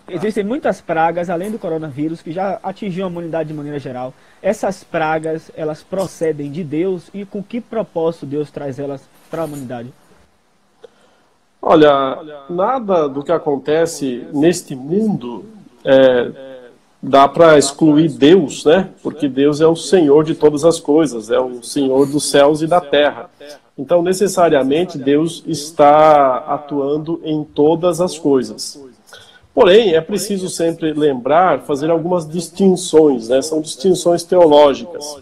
Existem muitas pragas, além do coronavírus, que já atingiu a humanidade de maneira geral. Essas pragas, elas procedem de Deus e com que propósito Deus traz elas para a humanidade? Olha, nada do que acontece neste mundo dá para excluir Deus, né? Porque Deus é o Senhor de todas as coisas, é o Senhor dos céus e da terra. Então, necessariamente, Deus está atuando em todas as coisas. Porém, é preciso sempre lembrar, fazer algumas distinções, né? São distinções teológicas.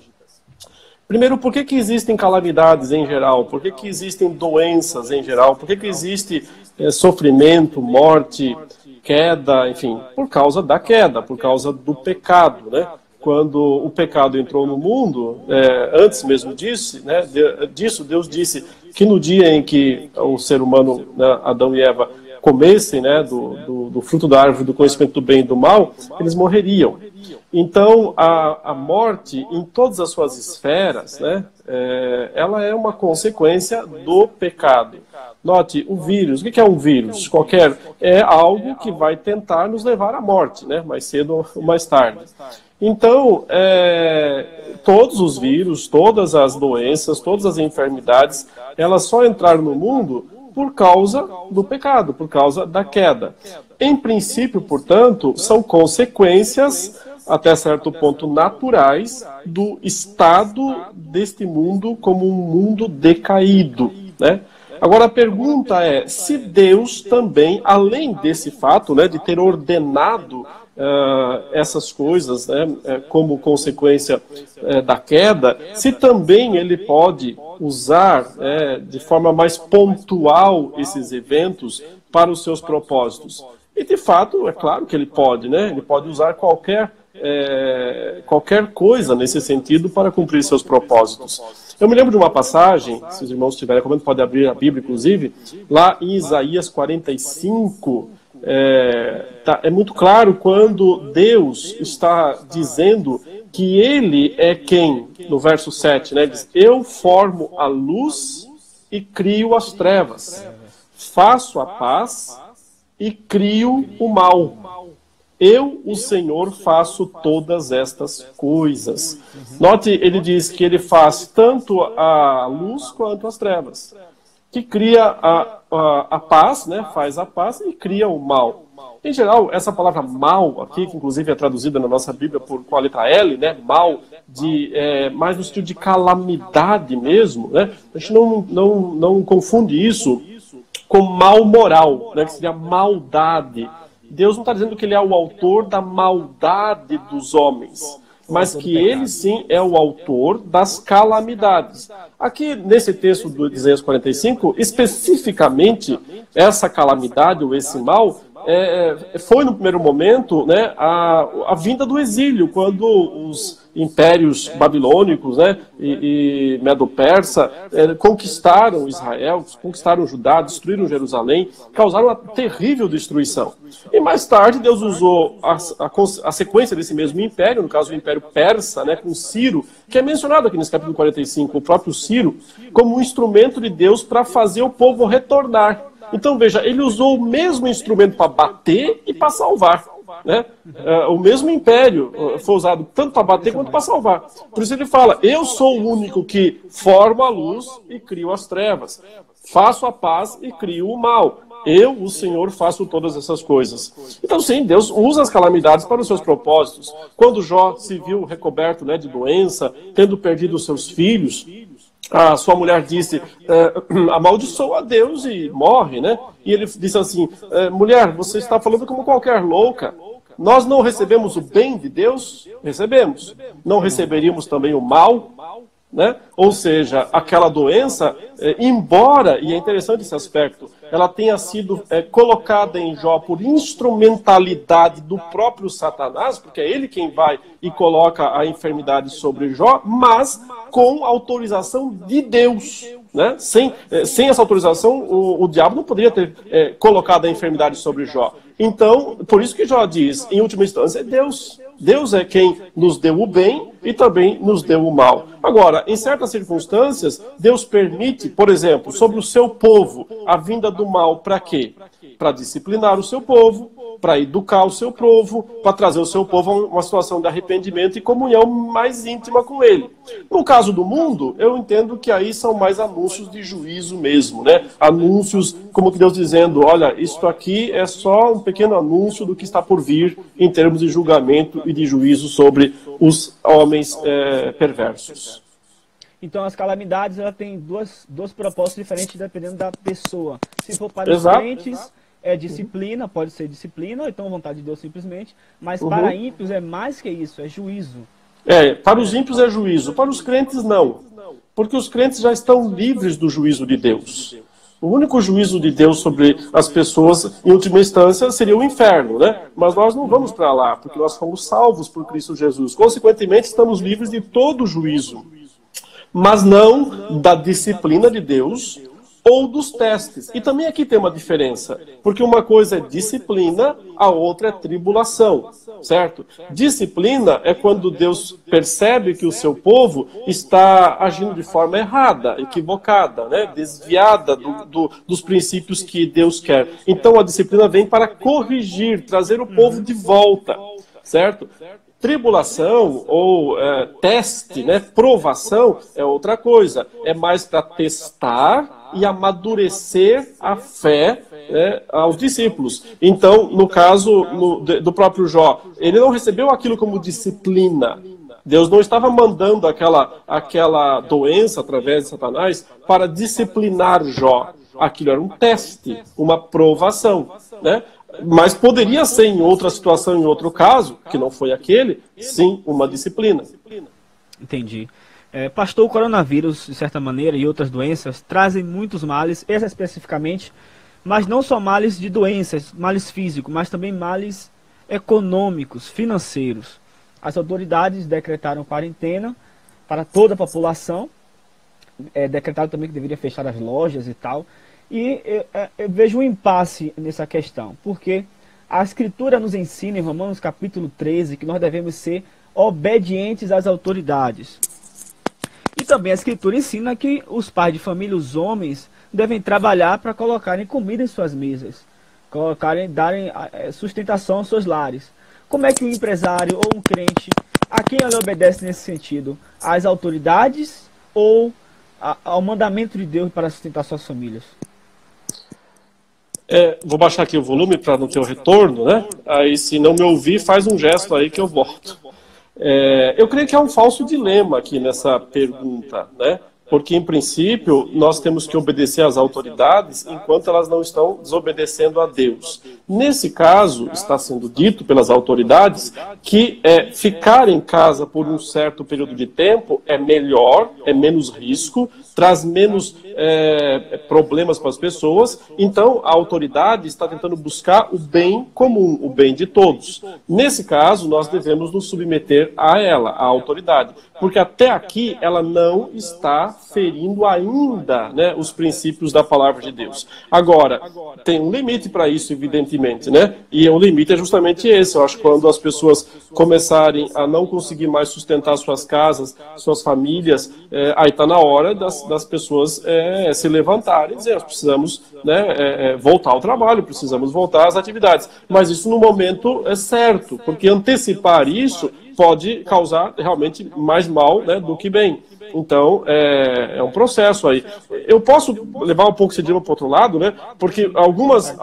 Primeiro, por que existem calamidades em geral? Por que existem doenças em geral? Por que existe sofrimento, morte, queda, enfim? Por causa da queda, por causa do pecado, né? Quando o pecado entrou no mundo, antes mesmo disso, né, Deus disse que no dia em que o ser humano, né, Adão e Eva, comessem, né, do fruto da árvore do conhecimento do bem e do mal, eles morreriam. Então, a morte, em todas as suas esferas, né, ela é uma consequência do pecado. Note, o vírus, o que é um vírus? É algo que vai tentar nos levar à morte, né, mais cedo ou mais tarde. Então, todos os vírus, todas as doenças, todas as enfermidades, elas só entraram no mundo por causa do pecado, por causa da queda. Em princípio, portanto, são consequências, até certo ponto, naturais do estado deste mundo como um mundo decaído, né? Agora, a pergunta é, se Deus também, além desse fato, né, de ter ordenado essas coisas, né, como consequência da queda, se também ele pode usar de forma mais pontual esses eventos para os seus propósitos. E de fato, é claro que ele pode, né? Ele pode usar qualquer coisa nesse sentido para cumprir seus propósitos. Eu me lembro de uma passagem, se os irmãos tiverem comendo, pode abrir a Bíblia, inclusive, lá em Isaías 45, é muito claro quando Deus está dizendo que Ele é quem, no verso 7, né, diz, eu formo a luz e crio as trevas, faço a paz e crio o mal. Eu, o Senhor, faço todas estas coisas. Note, ele diz que ele faz tanto a luz quanto as trevas. Que cria a paz, né? Faz a paz e cria o mal. Em geral, essa palavra mal aqui, que inclusive é traduzida na nossa Bíblia com a letra L, né? Mal, mais no sentido de calamidade mesmo, né? A gente não confunde isso com mal moral, né? Que seria maldade. Deus não está dizendo que ele é o autor da maldade dos homens, mas que ele sim é o autor das calamidades. Aqui, nesse texto do Isaías 45, especificamente, essa calamidade ou esse mal foi, no primeiro momento, né, a vinda do exílio, quando os impérios babilônicos, né, e medo-persa conquistaram Israel, conquistaram Judá, destruíram Jerusalém, causaram uma terrível destruição. E mais tarde Deus usou a sequência desse mesmo império, no caso o Império Persa, né, com Ciro, que é mencionado aqui nesse capítulo 45, o próprio Ciro, como um instrumento de Deus para fazer o povo retornar. Então veja, ele usou o mesmo instrumento para bater e para salvar. Né? O mesmo império foi usado tanto para bater quanto para salvar. Por isso ele fala, eu sou o único que formo a luz e crio as trevas. Faço a paz e crio o mal. Eu, o Senhor, faço todas essas coisas. Então sim, Deus usa as calamidades para os seus propósitos. Quando Jó se viu recoberto, né, de doença, tendo perdido os seus filhos, a sua mulher disse, amaldiçoa a Deus e morre, né? E ele disse assim, mulher, você está falando como qualquer louca. Nós não recebemos o bem de Deus? Recebemos. Não receberíamos também o mal? Né? Ou seja, aquela doença, embora, e é interessante esse aspecto, ela tenha sido colocada em Jó por instrumentalidade do próprio Satanás, porque é ele quem vai e coloca a enfermidade sobre Jó, mas com autorização de Deus. Né? Sem essa autorização, o diabo não poderia ter colocado a enfermidade sobre Jó. Então, por isso que Jó diz, em última instância, é Deus. Deus é quem nos deu o bem e também nos deu o mal. Agora, em certas circunstâncias, Deus permite, por exemplo, sobre o seu povo, a vinda do mal para quê? Para disciplinar o seu povo, para educar o seu povo, para trazer o seu povo a uma situação de arrependimento e comunhão mais íntima com ele. No caso do mundo, eu entendo que aí são mais anúncios de juízo mesmo, né? Anúncios como que Deus dizendo, olha, isto aqui é só um pequeno anúncio do que está por vir em termos de julgamento e de juízo sobre os homens perversos. Então as calamidades ela tem dois propósitos diferentes dependendo da pessoa. Se for para os Exato. crentes, é disciplina, pode ser disciplina, ou então vontade de Deus simplesmente, mas para ímpios é mais que isso, é juízo. Para os ímpios é juízo, para os crentes não. Porque os crentes já estão livres do juízo de Deus. O único juízo de Deus sobre as pessoas, em última instância, seria o inferno, né? Mas nós não vamos para lá, porque nós fomos salvos por Cristo Jesus. Consequentemente, estamos livres de todo juízo. Mas não da disciplina de Deus ou dos testes. E também aqui tem uma diferença, porque uma coisa é disciplina, a outra é tribulação, certo? Disciplina é quando Deus percebe que o seu povo está agindo de forma errada, equivocada, né? Desviada dos princípios que Deus quer. Então a disciplina vem para corrigir, trazer o povo de volta, certo? Tribulação ou teste, né, provação, é outra coisa. É mais para testar e amadurecer a fé, né, aos discípulos. Então, no caso do próprio Jó, ele não recebeu aquilo como disciplina. Deus não estava mandando aquela doença através de Satanás para disciplinar Jó. Aquilo era um teste, uma provação, né? Mas poderia ser em outra situação, em outro caso, que não foi aquele, sim, uma disciplina. Entendi. Pastor, o coronavírus, de certa maneira, e outras doenças, trazem muitos males, essa especificamente, mas não só males de doenças, males físicos, mas também males econômicos, financeiros. As autoridades decretaram quarentena para toda a população, decretaram também que deveria fechar as lojas e tal. E eu vejo um impasse nessa questão, porque a Escritura nos ensina, em Romanos capítulo 13, que nós devemos ser obedientes às autoridades. E também a Escritura ensina que os pais de família, os homens, devem trabalhar para colocarem comida em suas mesas, darem sustentação aos seus lares. Como é que um empresário ou um crente, a quem ele obedece nesse sentido? Às autoridades ou ao mandamento de Deus para sustentar suas famílias? Vou baixar aqui o volume para não ter o retorno, né? Aí, se não me ouvir, faz um gesto aí que eu volto. Eu creio que há um falso dilema aqui nessa pergunta, né? Porque, em princípio, nós temos que obedecer às autoridades enquanto elas não estão desobedecendo a Deus. Nesse caso, está sendo dito pelas autoridades que ficar em casa por um certo período de tempo é melhor, é menos risco, traz menos problemas para as pessoas. Então, a autoridade está tentando buscar o bem comum, o bem de todos. Nesse caso, nós devemos nos submeter a ela, à autoridade. Porque até aqui ela não está ferindo ainda, né, os princípios da palavra de Deus. Agora, tem um limite para isso, evidentemente, né? E o limite é justamente esse. Eu acho que quando as pessoas começarem a não conseguir mais sustentar suas casas, suas famílias, aí está na hora das pessoas se levantarem e dizer, nós precisamos, né, voltar ao trabalho, precisamos voltar às atividades. Mas isso no momento é certo, porque antecipar isso pode causar realmente mais mal, né, do que bem. Então, é um processo aí. Eu posso levar um pouco esse dilema para o outro lado, né, porque alguns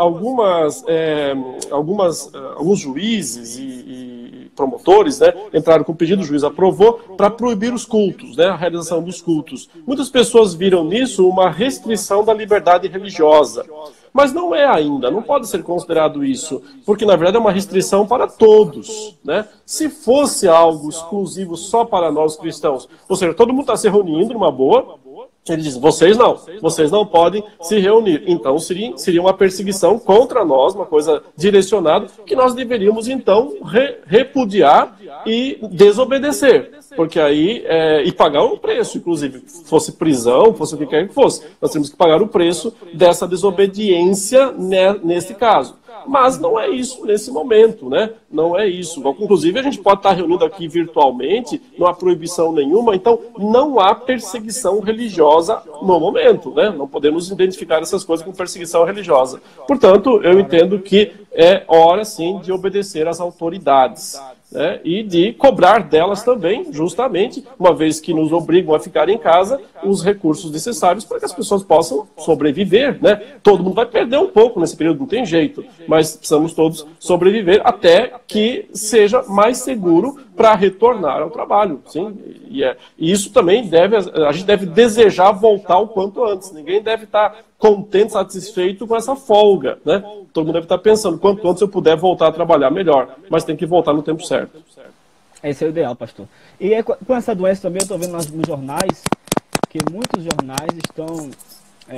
juízes e promotores, né, entraram com pedido, o juiz aprovou, para proibir os cultos, né, a realização dos cultos. Muitas pessoas viram nisso uma restrição da liberdade religiosa. Mas não é ainda, não pode ser considerado isso, porque na verdade é uma restrição para todos, né? Se fosse algo exclusivo só para nós cristãos, ou seja, todo mundo está se reunindo numa boa, ele diz, vocês não podem se reunir. Então seria uma perseguição contra nós, uma coisa direcionada, que nós deveríamos então repudiar e desobedecer. Porque aí, e pagar o preço, inclusive, fosse prisão, fosse o que quer que fosse. Nós temos que pagar o preço dessa desobediência nesse caso. mas não é isso nesse momento, né? Não é isso. Inclusive, a gente pode estar reunido aqui virtualmente, não há proibição nenhuma, então não há perseguição religiosa no momento, né? Não podemos identificar essas coisas com perseguição religiosa. Portanto, eu entendo que é hora, sim, de obedecer às autoridades. Né, e de cobrar delas também, justamente, uma vez que nos obrigam a ficar em casa, os recursos necessários para que as pessoas possam sobreviver. Né? Todo mundo vai perder um pouco nesse período, não tem jeito, mas precisamos todos sobreviver até que seja mais seguro para retornar ao trabalho. Sim? E isso também a gente deve desejar voltar o quanto antes. Ninguém deve estar contente, satisfeito com essa folga. Né? Todo mundo deve estar pensando, quanto antes eu puder voltar a trabalhar, melhor. Mas tem que voltar no tempo certo. Esse é o ideal, pastor. E com essa doença também, eu estou vendo nos jornais, que muitos jornais estão,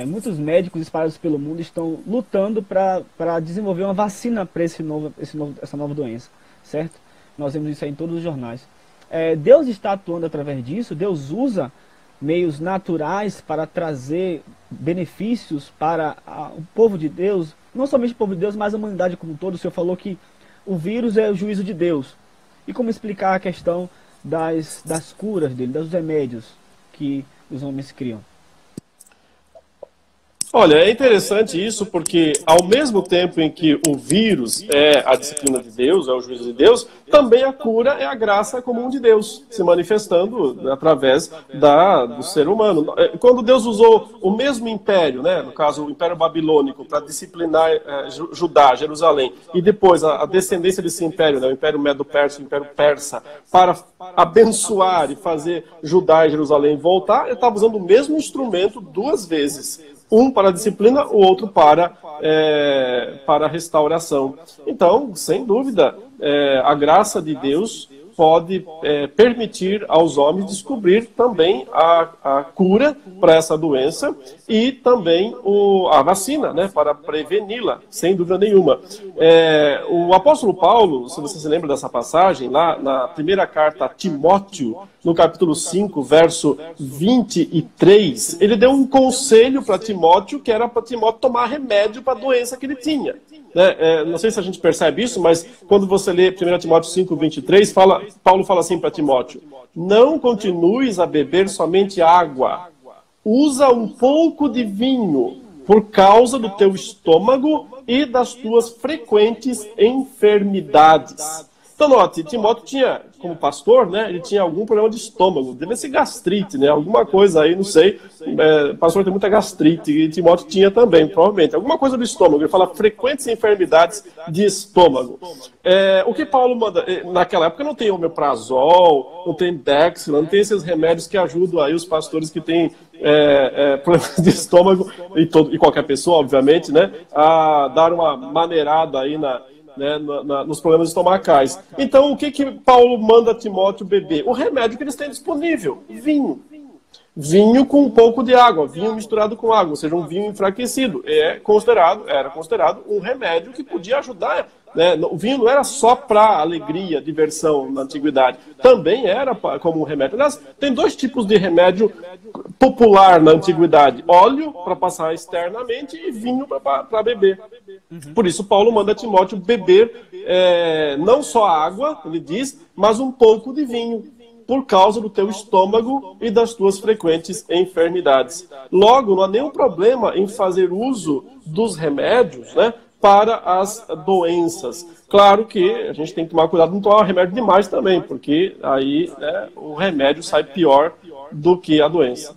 muitos médicos espalhados pelo mundo estão lutando para desenvolver uma vacina para essa nova doença, certo? Nós vemos isso aí em todos os jornais. Deus está atuando através disso, Deus usa meios naturais para trazer benefícios para o povo de Deus, não somente o povo de Deus, mas a humanidade como um todo. O Senhor falou que o vírus é o juízo de Deus. E como explicar a questão das curas dele, dos remédios que os homens criam? Olha, é interessante isso porque ao mesmo tempo em que o vírus é a disciplina de Deus, é o juízo de Deus, também a cura é a graça comum de Deus, se manifestando através do ser humano. Quando Deus usou o mesmo império, né, no caso o Império Babilônico, para disciplinar Judá, Jerusalém, e depois a descendência desse império, né, o Império Medo-Persa, o Império Persa, para abençoar e fazer Judá e Jerusalém voltar, ele estava usando o mesmo instrumento duas vezes. Um para a disciplina, o outro para a restauração. Então, sem dúvida, a graça de Deus pode permitir aos homens descobrir também a cura para essa doença e também a vacina, né, para preveni-la, sem dúvida nenhuma. O apóstolo Paulo, se você se lembra dessa passagem, lá na primeira carta a Timóteo, no capítulo 5, verso 23, ele deu um conselho para Timóteo, que era para Timóteo tomar remédio para a doença que ele tinha. Não sei se a gente percebe isso, mas quando você lê 1 Timóteo 5, 23, Paulo fala assim para Timóteo: não continues a beber somente água, usa um pouco de vinho, por causa do teu estômago e das tuas frequentes enfermidades. Então, note, Timóteo tinha, como pastor, né, ele tinha algum problema de estômago, deve ser gastrite, né, alguma coisa aí, não sei, pastor tem muita gastrite, e Timóteo tinha também, provavelmente, alguma coisa do estômago, ele fala frequentes enfermidades de estômago. O que Paulo manda, naquela época não tem omeprazol, não tem Dexla, não tem esses remédios que ajudam aí os pastores que têm problemas de estômago, e qualquer pessoa, obviamente, né, a dar uma maneirada aí nos problemas estomacais. Então, o que Paulo manda Timóteo beber? O remédio que eles têm disponível, vinho. Vinho com um pouco de água, vinho misturado com água, ou seja, um vinho enfraquecido. Era considerado um remédio que podia ajudar. Né? O vinho não era só para alegria, diversão na antiguidade. Também era como um remédio. Aliás, tem dois tipos de remédio popular na antiguidade: óleo para passar externamente e vinho para beber. Por isso Paulo manda Timóteo beber não só água, ele diz, mas um pouco de vinho, por causa do teu estômago e das tuas frequentes enfermidades. Logo, não há nenhum problema em fazer uso dos remédios, né, para as doenças. Claro que a gente tem que tomar cuidado de não tomar remédio demais também, porque aí o remédio sai pior do que a doença.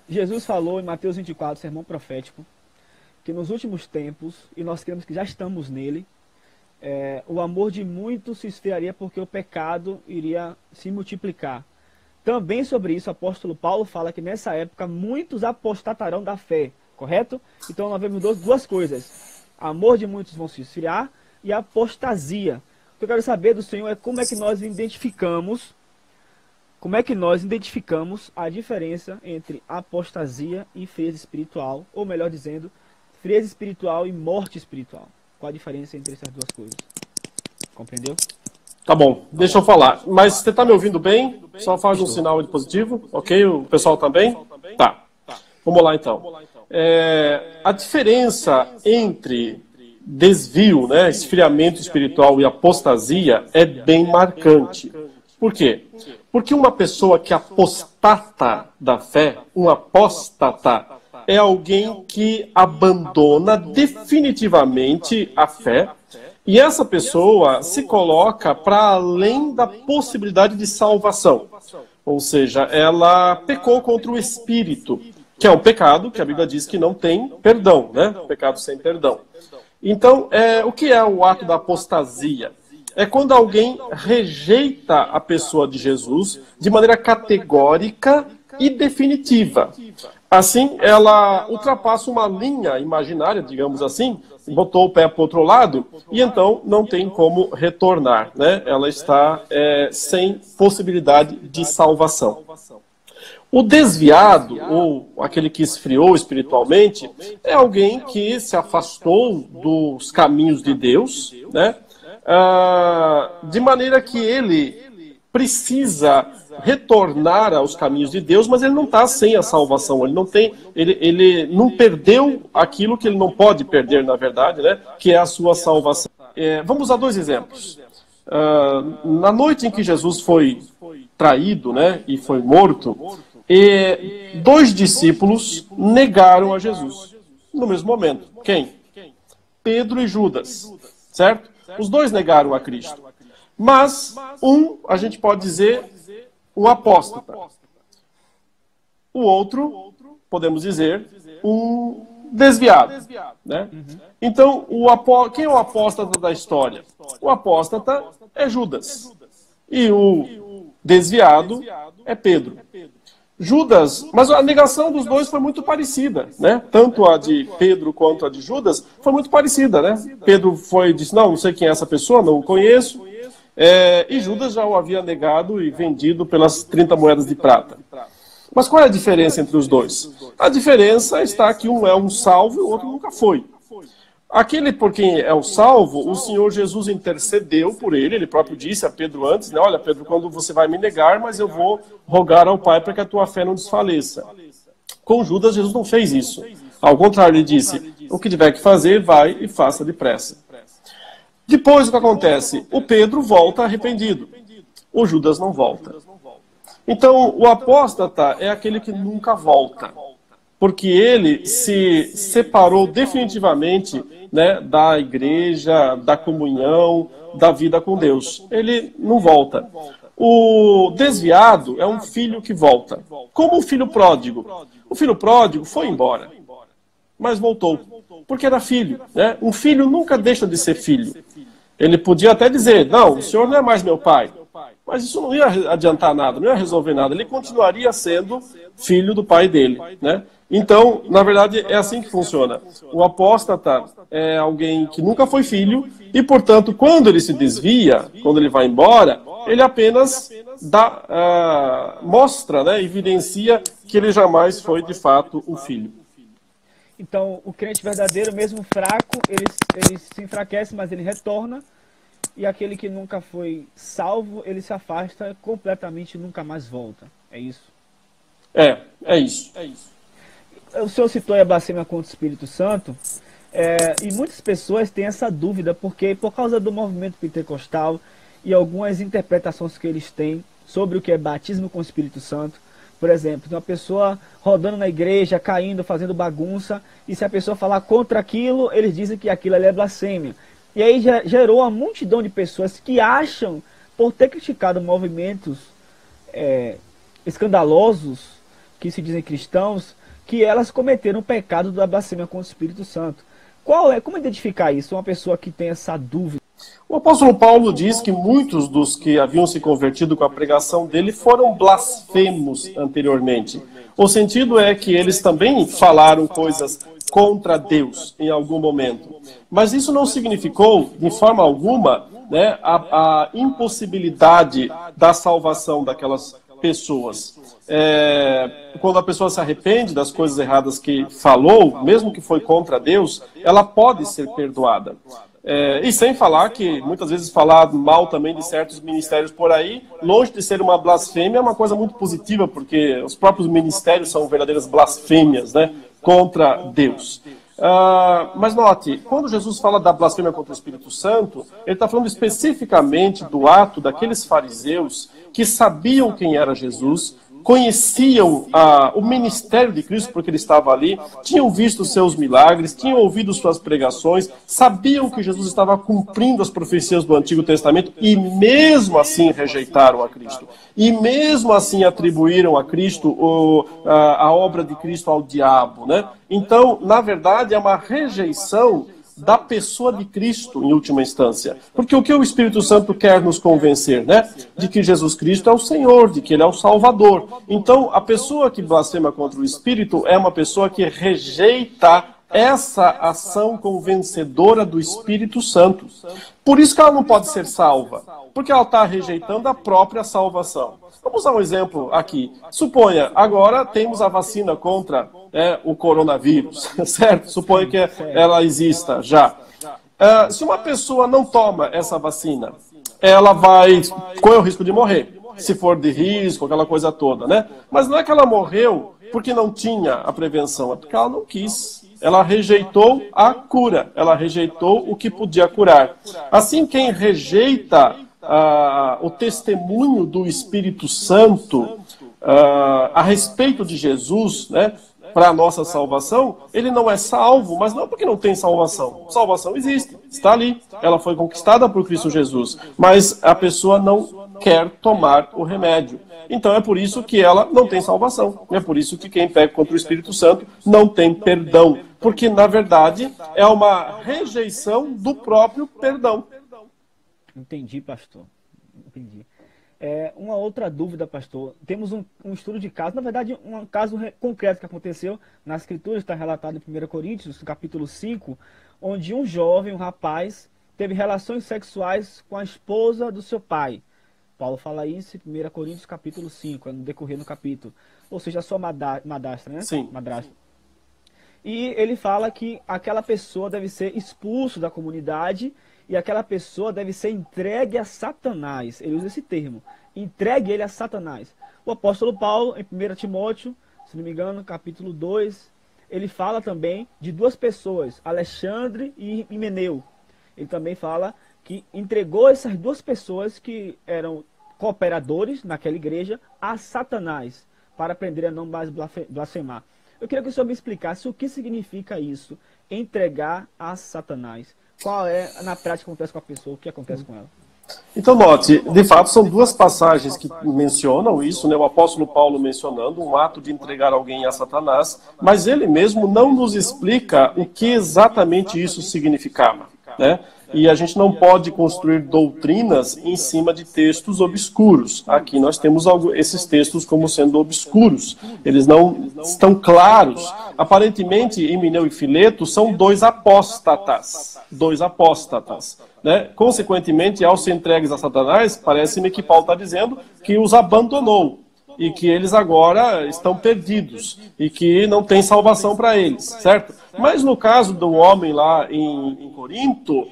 Jesus falou em Mateus 24, sermão profético, que nos últimos tempos, e nós cremos que já estamos nele, o amor de muitos se esfriaria porque o pecado iria se multiplicar. Também sobre isso, o apóstolo Paulo fala que nessa época muitos apostatarão da fé, correto? Então nós vemos duas coisas: amor de muitos vão se esfriar e apostasia. O que eu quero saber do Senhor é como é que nós identificamos a diferença entre apostasia e frieza espiritual, ou melhor dizendo, frieza espiritual e morte espiritual. Qual a diferença entre essas duas coisas? Compreendeu? Tá bom, deixa eu falar. Mas você está me ouvindo bem? Só faz um sinal de positivo, ok? O pessoal também? Tá. Vamos lá então. A diferença entre desvio, né, esfriamento espiritual e apostasia é bem marcante. Por quê? Porque uma pessoa que apostata da fé, um apóstata, é alguém que abandona definitivamente a fé, e essa pessoa se coloca para além da possibilidade de salvação. Ou seja, ela pecou contra o Espírito, que é um pecado que a Bíblia diz que não tem perdão, né? Pecado sem perdão. Então, o que é o ato da apostasia? É quando alguém rejeita a pessoa de Jesus de maneira categórica e definitiva. Assim, ela ultrapassa uma linha imaginária, digamos assim, botou o pé para o outro lado, e então não tem como retornar, né? Ela está sem possibilidade de salvação. O desviado, ou aquele que esfriou espiritualmente, é alguém que se afastou dos caminhos de Deus, né? De maneira que ele precisa retornar aos caminhos de Deus, mas ele não está sem a salvação, ele não perdeu aquilo que ele não pode perder, na verdade, né? Que é a sua salvação. Vamos usar dois exemplos. Na noite em que Jesus foi traído, né, e foi morto, dois discípulos negaram a Jesus no mesmo momento. Quem? Pedro e Judas, certo? Os dois negaram a Cristo. Mas a gente pode dizer, um apóstata. O outro, podemos dizer, um desviado, né? Então, quem é o apóstata da história? O apóstata é Judas. E o desviado é Pedro. Judas, mas a negação dos dois foi muito parecida, né? Tanto a de Pedro quanto a de Judas foi muito parecida, né? Pedro disse, não sei quem é essa pessoa, não o conheço. E Judas já o havia negado e vendido pelas 30 moedas de prata. Mas qual é a diferença entre os dois? A diferença está que um é um salvo e o outro nunca foi. Aquele por quem é o salvo, o Senhor Jesus intercedeu por ele, ele próprio disse a Pedro antes, né, olha Pedro, quando você vai me negar, mas eu vou rogar ao Pai para que a tua fé não desfaleça. Com Judas, Jesus não fez isso. Ao contrário, ele disse, o que tiver que fazer, vai e faça depressa. Depois o que acontece? O Pedro volta arrependido. O Judas não volta. Então, o apóstata é aquele que nunca volta. Porque ele se separou definitivamente, né, da igreja, da comunhão, da vida com Deus. Ele não volta. O desviado é um filho que volta. Como o filho pródigo. O filho pródigo foi embora, mas voltou. Porque era filho, né? Um filho nunca deixa de ser filho. Ele podia até dizer, não, o senhor não é mais meu pai. Mas isso não ia adiantar nada, não ia resolver nada. Ele continuaria sendo filho do pai dele, né? Então, na verdade, é assim que funciona. O apóstata é alguém que nunca foi filho e, portanto, quando ele se desvia, quando ele vai embora, ele apenas mostra, né, evidencia que ele jamais foi, de fato, um filho. Então, o crente verdadeiro, mesmo fraco, ele se enfraquece, mas ele retorna. E aquele que nunca foi salvo, ele se afasta completamente e nunca mais volta. É isso? É isso. O senhor citou a blasfêmia contra o Espírito Santo, e muitas pessoas têm essa dúvida, porque por causa do movimento pentecostal e algumas interpretações que eles têm sobre o que é batismo com o Espírito Santo, por exemplo, uma pessoa rodando na igreja, caindo, fazendo bagunça, e se a pessoa falar contra aquilo, eles dizem que aquilo ali é blasfêmia. E aí já gerou uma multidão de pessoas que acham, por ter criticado movimentos escandalosos, que se dizem cristãos, que elas cometeram o pecado da blasfêmia contra o Espírito Santo. Como identificar isso? Uma pessoa que tem essa dúvida. O apóstolo Paulo diz que muitos dos que haviam se convertido com a pregação dele foram blasfemos anteriormente. O sentido é que eles também falaram coisas contra Deus em algum momento. Mas isso não significou, de forma alguma, né, a impossibilidade da salvação daquelas pessoas. Quando a pessoa se arrepende das coisas erradas que falou, mesmo que foi contra Deus, ela pode ser perdoada. E sem falar que, muitas vezes, falar mal também de certos ministérios por aí, longe de ser uma blasfêmia, é uma coisa muito positiva, porque os próprios ministérios são verdadeiras blasfêmias, né, contra Deus. Mas note, quando Jesus fala da blasfêmia contra o Espírito Santo, ele está falando especificamente do ato daqueles fariseus que sabiam quem era Jesus, conheciam o ministério de Cristo porque ele estava ali, tinham visto seus milagres, tinham ouvido suas pregações, sabiam que Jesus estava cumprindo as profecias do Antigo Testamento e mesmo assim rejeitaram a Cristo. E mesmo assim atribuíram a Cristo a obra de Cristo ao diabo, né? Então, na verdade, é uma rejeição da pessoa de Cristo, em última instância. Porque o que o Espírito Santo quer nos convencer, né? De que Jesus Cristo é o Senhor, de que Ele é o Salvador. Então, a pessoa que blasfema contra o Espírito é uma pessoa que rejeita essa ação convencedora do Espírito Santo. Por isso que ela não pode ser salva, porque ela está rejeitando a própria salvação. Vamos usar um exemplo aqui. Suponha, agora temos a vacina contra o coronavírus, certo? Suponha que ela exista já. Se uma pessoa não toma essa vacina, ela vai correr o risco de morrer, se for de risco, aquela coisa toda, né? Mas não é que ela morreu porque não tinha a prevenção, é porque ela não quis. Ela rejeitou a cura, ela rejeitou o que podia curar. Assim, quem rejeita o testemunho do Espírito Santo a respeito de Jesus, né, para a nossa salvação, ele não é salvo, mas não porque não tem salvação. Salvação existe, está ali. Ela foi conquistada por Cristo Jesus, mas a pessoa não quer tomar o remédio. Então é por isso que ela não tem salvação. É por isso que quem peca contra o Espírito Santo não tem perdão. Porque, na verdade, é uma rejeição do próprio perdão. Entendi, pastor. Entendi. Uma outra dúvida, pastor. Temos um estudo de caso, na verdade, um caso concreto que aconteceu nas Escrituras, está relatado em 1 Coríntios, no capítulo 5, onde um jovem, um rapaz, teve relações sexuais com a esposa do seu pai. Paulo fala isso em 1 Coríntios, capítulo 5, no decorrer do capítulo. Ou seja, a sua madrasta, né? Sim. Madrasta. E ele fala que aquela pessoa deve ser expulso da comunidade e aquela pessoa deve ser entregue a Satanás. Ele usa esse termo. Entregue ele a Satanás. O apóstolo Paulo, em 1 Timóteo, se não me engano, capítulo 2, ele fala também de duas pessoas, Alexandre e Himeneu. Ele também fala que entregou essas duas pessoas que eram cooperadores naquela igreja a Satanás, para aprender a não mais blasfemar. Eu queria que o senhor me explicasse o que significa isso, entregar a Satanás. Qual é, na prática, acontece com a pessoa, o que acontece com ela? Então, note, de fato, são duas passagens que mencionam isso, né? O apóstolo Paulo mencionando um ato de entregar alguém a Satanás, mas ele mesmo não nos explica o que exatamente isso significava, né? E a gente não pode construir doutrinas em cima de textos obscuros. Aqui nós temos esses textos como sendo obscuros. Eles não estão claros. Aparentemente, Himeneu e Fileto são dois apóstatas. Dois apóstatas. Né? Consequentemente, ao ser entregues a Satanás, parece-me que Paulo está dizendo que os abandonou. E que eles agora estão perdidos. E que não tem salvação para eles. Certo? Mas no caso do homem lá em Corinto,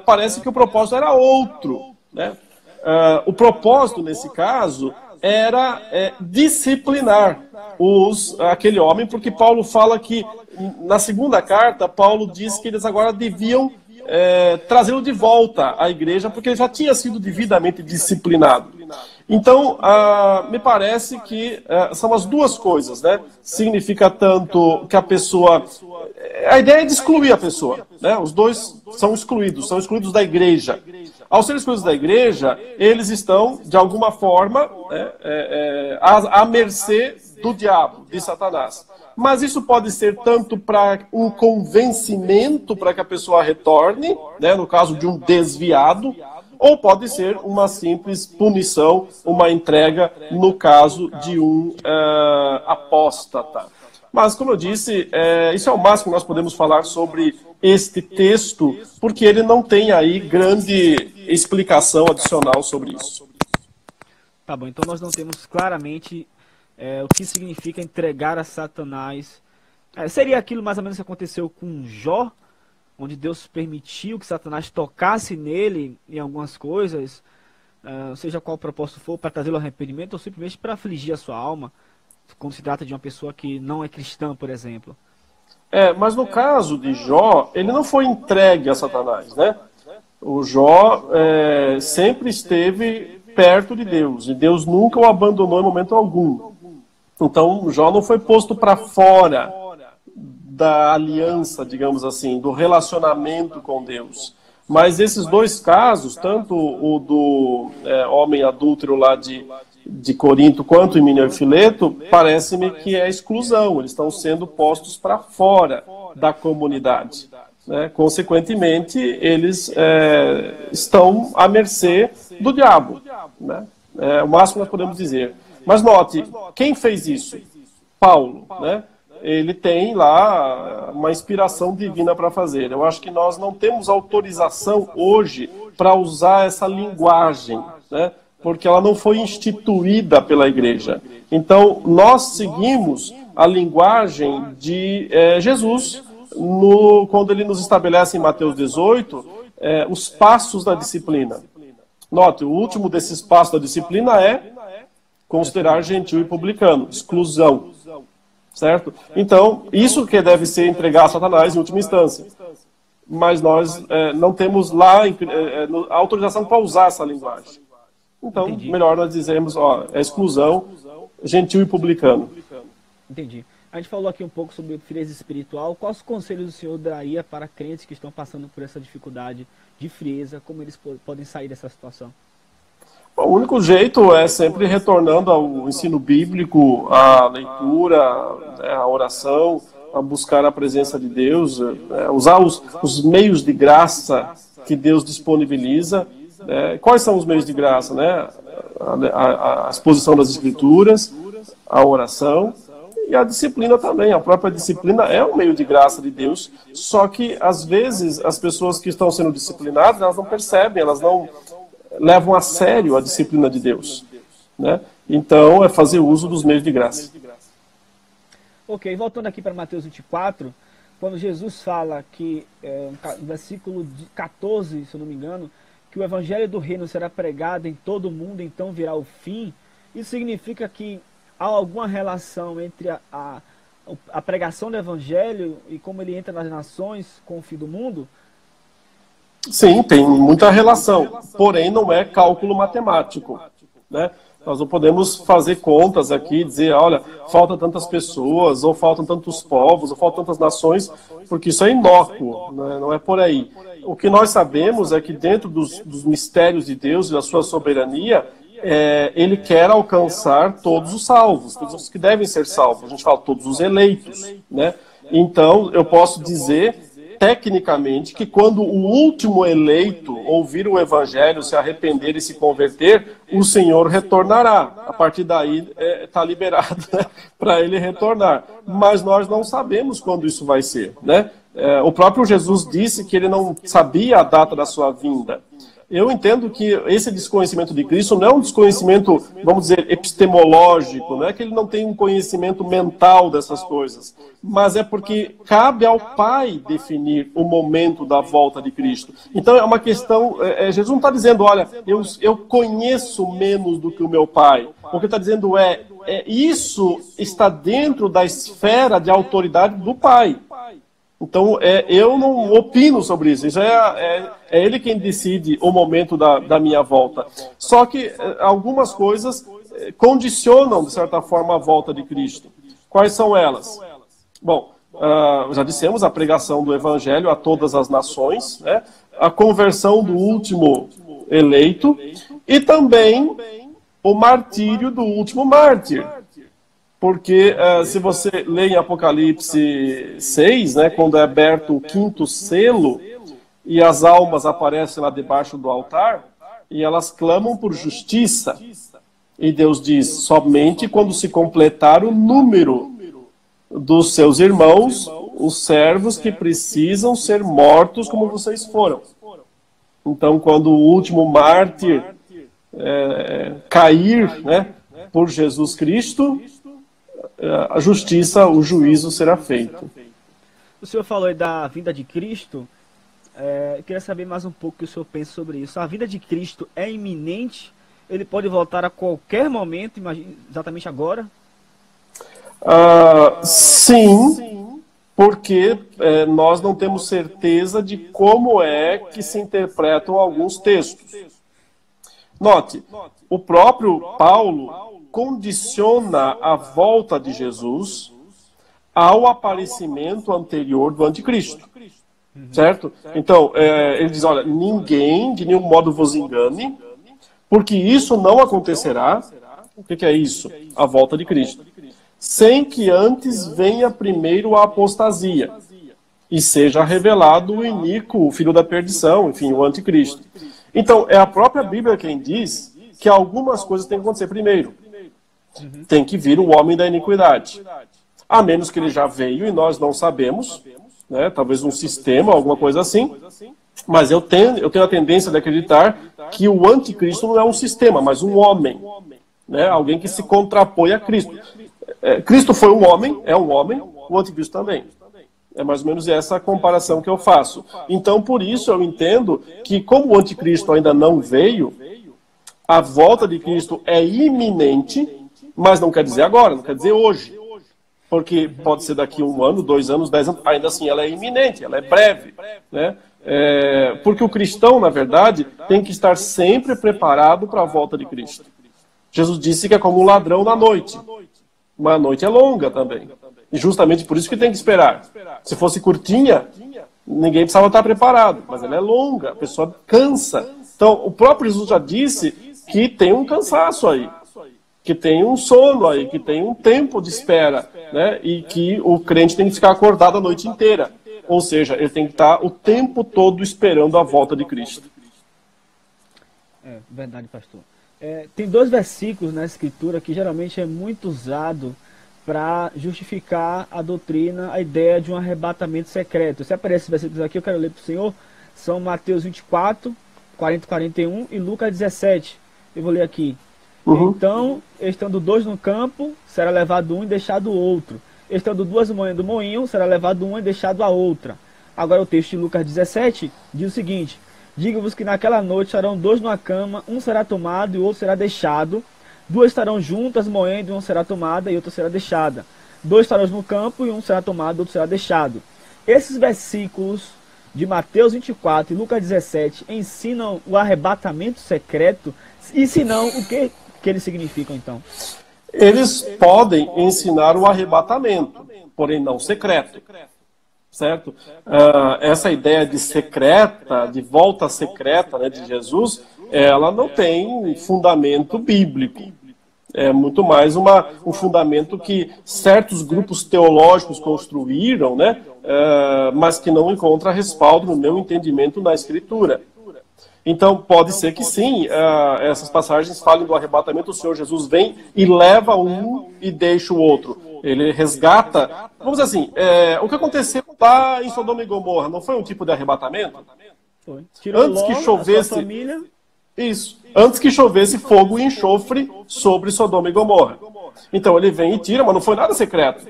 parece que o propósito era outro, né? O propósito, nesse caso, era disciplinar aquele homem, porque Paulo fala que, na segunda carta, Paulo diz que eles agora deviam trazê-lo de volta à igreja, porque ele já tinha sido devidamente disciplinado. Então, me parece que são as duas coisas, né? Significa tanto que a pessoa... A ideia é de excluir a pessoa, né? Os dois são excluídos da igreja. Ao ser excluídos da igreja, eles estão, de alguma forma, à mercê do diabo, de Satanás. Mas isso pode ser tanto para um convencimento para que a pessoa retorne, né? No caso de um desviado, ou pode ser uma simples punição, uma entrega, no caso de um apóstata. Mas, como eu disse, isso é o máximo que nós podemos falar sobre este texto, porque ele não tem aí grande explicação adicional sobre isso. Tá bom, então nós não temos claramente o que significa entregar a Satanás. Seria aquilo mais ou menos que aconteceu com Jó, onde Deus permitiu que Satanás tocasse nele em algumas coisas, seja qual o propósito for, para trazê-lo ao arrependimento ou simplesmente para afligir a sua alma, quando se trata de uma pessoa que não é cristã, por exemplo. Mas no caso de Jó, ele não foi entregue a Satanás, né? O Jó sempre esteve perto de Deus, e Deus nunca o abandonou em momento algum. Então, Jó não foi posto para fora da aliança, digamos assim, do relacionamento com Deus. Mas esses dois casos, tanto o do homem adúltero lá de Corinto, quanto Himeneu e Fileto, parece-me que é exclusão. Eles estão sendo postos para fora da comunidade, né? Consequentemente, eles estão à mercê do diabo, né? É o máximo que nós podemos dizer. Mas note, quem fez isso? Paulo, né? Ele tem lá uma inspiração divina para fazer. Eu acho que nós não temos autorização hoje para usar essa linguagem, né? Porque ela não foi instituída pela igreja. Então, nós seguimos a linguagem de Jesus, quando ele nos estabelece em Mateus 18, os passos da disciplina. Note, o último desses passos da disciplina é considerar gentil e publicano, exclusão. Certo? Então, isso que deve ser entregar a Satanás em última instância. Mas nós não temos lá a autorização para usar essa linguagem. Então, Entendi. Melhor nós dizemos, exclusão, gentil e publicano. Entendi. A gente falou aqui um pouco sobre frieza espiritual. Quais os conselhos o senhor daria para crentes que estão passando por essa dificuldade de frieza? Como eles podem sair dessa situação? O único jeito é sempre retornando ao ensino bíblico, à leitura, à oração, a buscar a presença de Deus, usar os meios de graça que Deus disponibiliza. Quais são os meios de graça, né? A exposição das Escrituras, a oração e a disciplina também. A própria disciplina é um meio de graça de Deus, só que às vezes as pessoas que estão sendo disciplinadas, elas não percebem, elas não levam a sério a disciplina de Deus, né? Então, é fazer uso dos meios de graça. Ok, voltando aqui para Mateus 24, quando Jesus fala que, no versículo 14, se eu não me engano, que o evangelho do reino será pregado em todo o mundo, então virá o fim, isso significa que há alguma relação entre a pregação do evangelho e como ele entra nas nações com o fim do mundo? Sim, tem muita relação, porém não é cálculo matemático, né? Nós não podemos fazer contas aqui, dizer, olha, faltam tantas pessoas, ou faltam tantos povos, ou faltam tantas nações, porque isso é inócuo, né? Não é por aí. O que nós sabemos é que dentro dos mistérios de Deus e da sua soberania, ele quer alcançar todos os salvos, todos os que devem ser salvos. A gente fala todos os eleitos, né? Então, eu posso dizer tecnicamente que quando o último eleito ouvir o evangelho, se arrepender e se converter, o Senhor retornará. A partir daí está liberado, né, para ele retornar. Mas nós não sabemos quando isso vai ser, né? O próprio Jesus disse que ele não sabia a data da sua vinda. Eu entendo que esse desconhecimento de Cristo não é um desconhecimento, vamos dizer, epistemológico, não é que ele não tem um conhecimento mental dessas coisas, mas é porque cabe ao Pai definir o momento da volta de Cristo. Então é uma questão, Jesus não está dizendo, olha, eu conheço menos do que o meu Pai. O que ele está dizendo isso está dentro da esfera de autoridade do Pai. Então, eu não opino sobre isso. Isso é ele quem decide o momento da minha volta. Só que algumas coisas condicionam, de certa forma, a volta de Cristo. Quais são elas? Bom, já dissemos a pregação do Evangelho a todas as nações, né? A conversão do último eleito e também o martírio do último mártir. Porque se você lê em Apocalipse 6, né, quando é aberto o quinto selo e as almas aparecem lá debaixo do altar e elas clamam por justiça. E Deus diz, somente quando se completar o número dos seus irmãos, os servos que precisam ser mortos como vocês foram. Então, quando o último mártir cair, né, por Jesus Cristo, a justiça, o juízo será feito. O senhor falou aí da vinda de Cristo. Eu queria saber mais um pouco o que o senhor pensa sobre isso. A vinda de Cristo é iminente? Ele pode voltar a qualquer momento, exatamente agora? Sim, porque nós não temos certeza de como é que se interpretam alguns textos. Note, o próprio Paulo condiciona a volta de Jesus ao aparecimento anterior do anticristo. Certo? Então, ele diz, olha, ninguém de nenhum modo vos engane, porque isso não acontecerá. O que é isso? A volta de Cristo. Sem que antes venha primeiro a apostasia e seja revelado o iníquo, o filho da perdição, enfim, o anticristo. Então, é a própria Bíblia quem diz que algumas coisas têm que acontecer primeiro. Tem que vir o homem da iniquidade. A menos que ele já veio e nós não sabemos, né? Talvez um sistema, alguma coisa assim. Mas eu tenho a tendência de acreditar que o anticristo não é um sistema, mas um homem. Né? Alguém que se contrapõe a Cristo. Cristo foi um homem, é um homem, o anticristo também. É mais ou menos essa comparação que eu faço. Então, por isso, eu entendo que, como o anticristo ainda não veio, a volta de Cristo é iminente, mas não quer dizer agora, não quer dizer hoje. Porque pode ser daqui 1 ano, 2 anos, 10 anos, ainda assim ela é iminente, ela é breve. Né? Porque o cristão, na verdade, tem que estar sempre preparado para a volta de Cristo. Jesus disse que é como um ladrão na noite. Mas a noite é longa também. E justamente por isso que tem que esperar. Se fosse curtinha, ninguém precisava estar preparado. Mas ela é longa, a pessoa cansa. Então, o próprio Jesus já disse que tem um cansaço aí. Que tem um sono aí, que tem um tempo de espera. Né? E que o crente tem que ficar acordado a noite inteira. Ou seja, ele tem que estar o tempo todo esperando a volta de Cristo. Verdade, pastor. Tem 2 versículos na Escritura que geralmente é muito usado para justificar a doutrina, a ideia de um arrebatamento secreto. Se aparece esses versículos aqui, eu quero ler para o senhor. São Mateus 24, 40 e 41 e Lucas 17. Eu vou ler aqui. Então, estando 2 no campo, será levado um e deixado o outro. Estando 2 moendo moinho, será levado uma e deixado a outra. Agora o texto de Lucas 17 diz o seguinte: digo-vos que naquela noite estarão 2 numa cama, um será tomado e o outro será deixado. 2 estarão juntas moendo, e uma será tomada e outra será deixada. 2 estarão no campo e um será tomado e outro será deixado. Esses versículos de Mateus 24 e Lucas 17 ensinam o arrebatamento secreto? E se não, o que eles significam então? Eles podem ensinar o arrebatamento, porém não secreto. Certo? Essa ideia de secreta, de volta secreta, né, de Jesus, ela não tem fundamento bíblico. É muito mais um fundamento que certos grupos teológicos construíram, né, mas que não encontra respaldo, no meu entendimento, na Escritura. Então, pode ser que sim, essas passagens falem do arrebatamento, o Senhor Jesus vem e leva um e deixa o outro. Ele resgata, vamos dizer assim, o que aconteceu lá em Sodoma e Gomorra, não foi um tipo de arrebatamento? Foi. Tirou Antes que Ló, chovesse, a sua família. Isso, antes que chovesse fogo e enxofre sobre Sodoma e Gomorra. Então ele vem e tira, mas não foi nada secreto.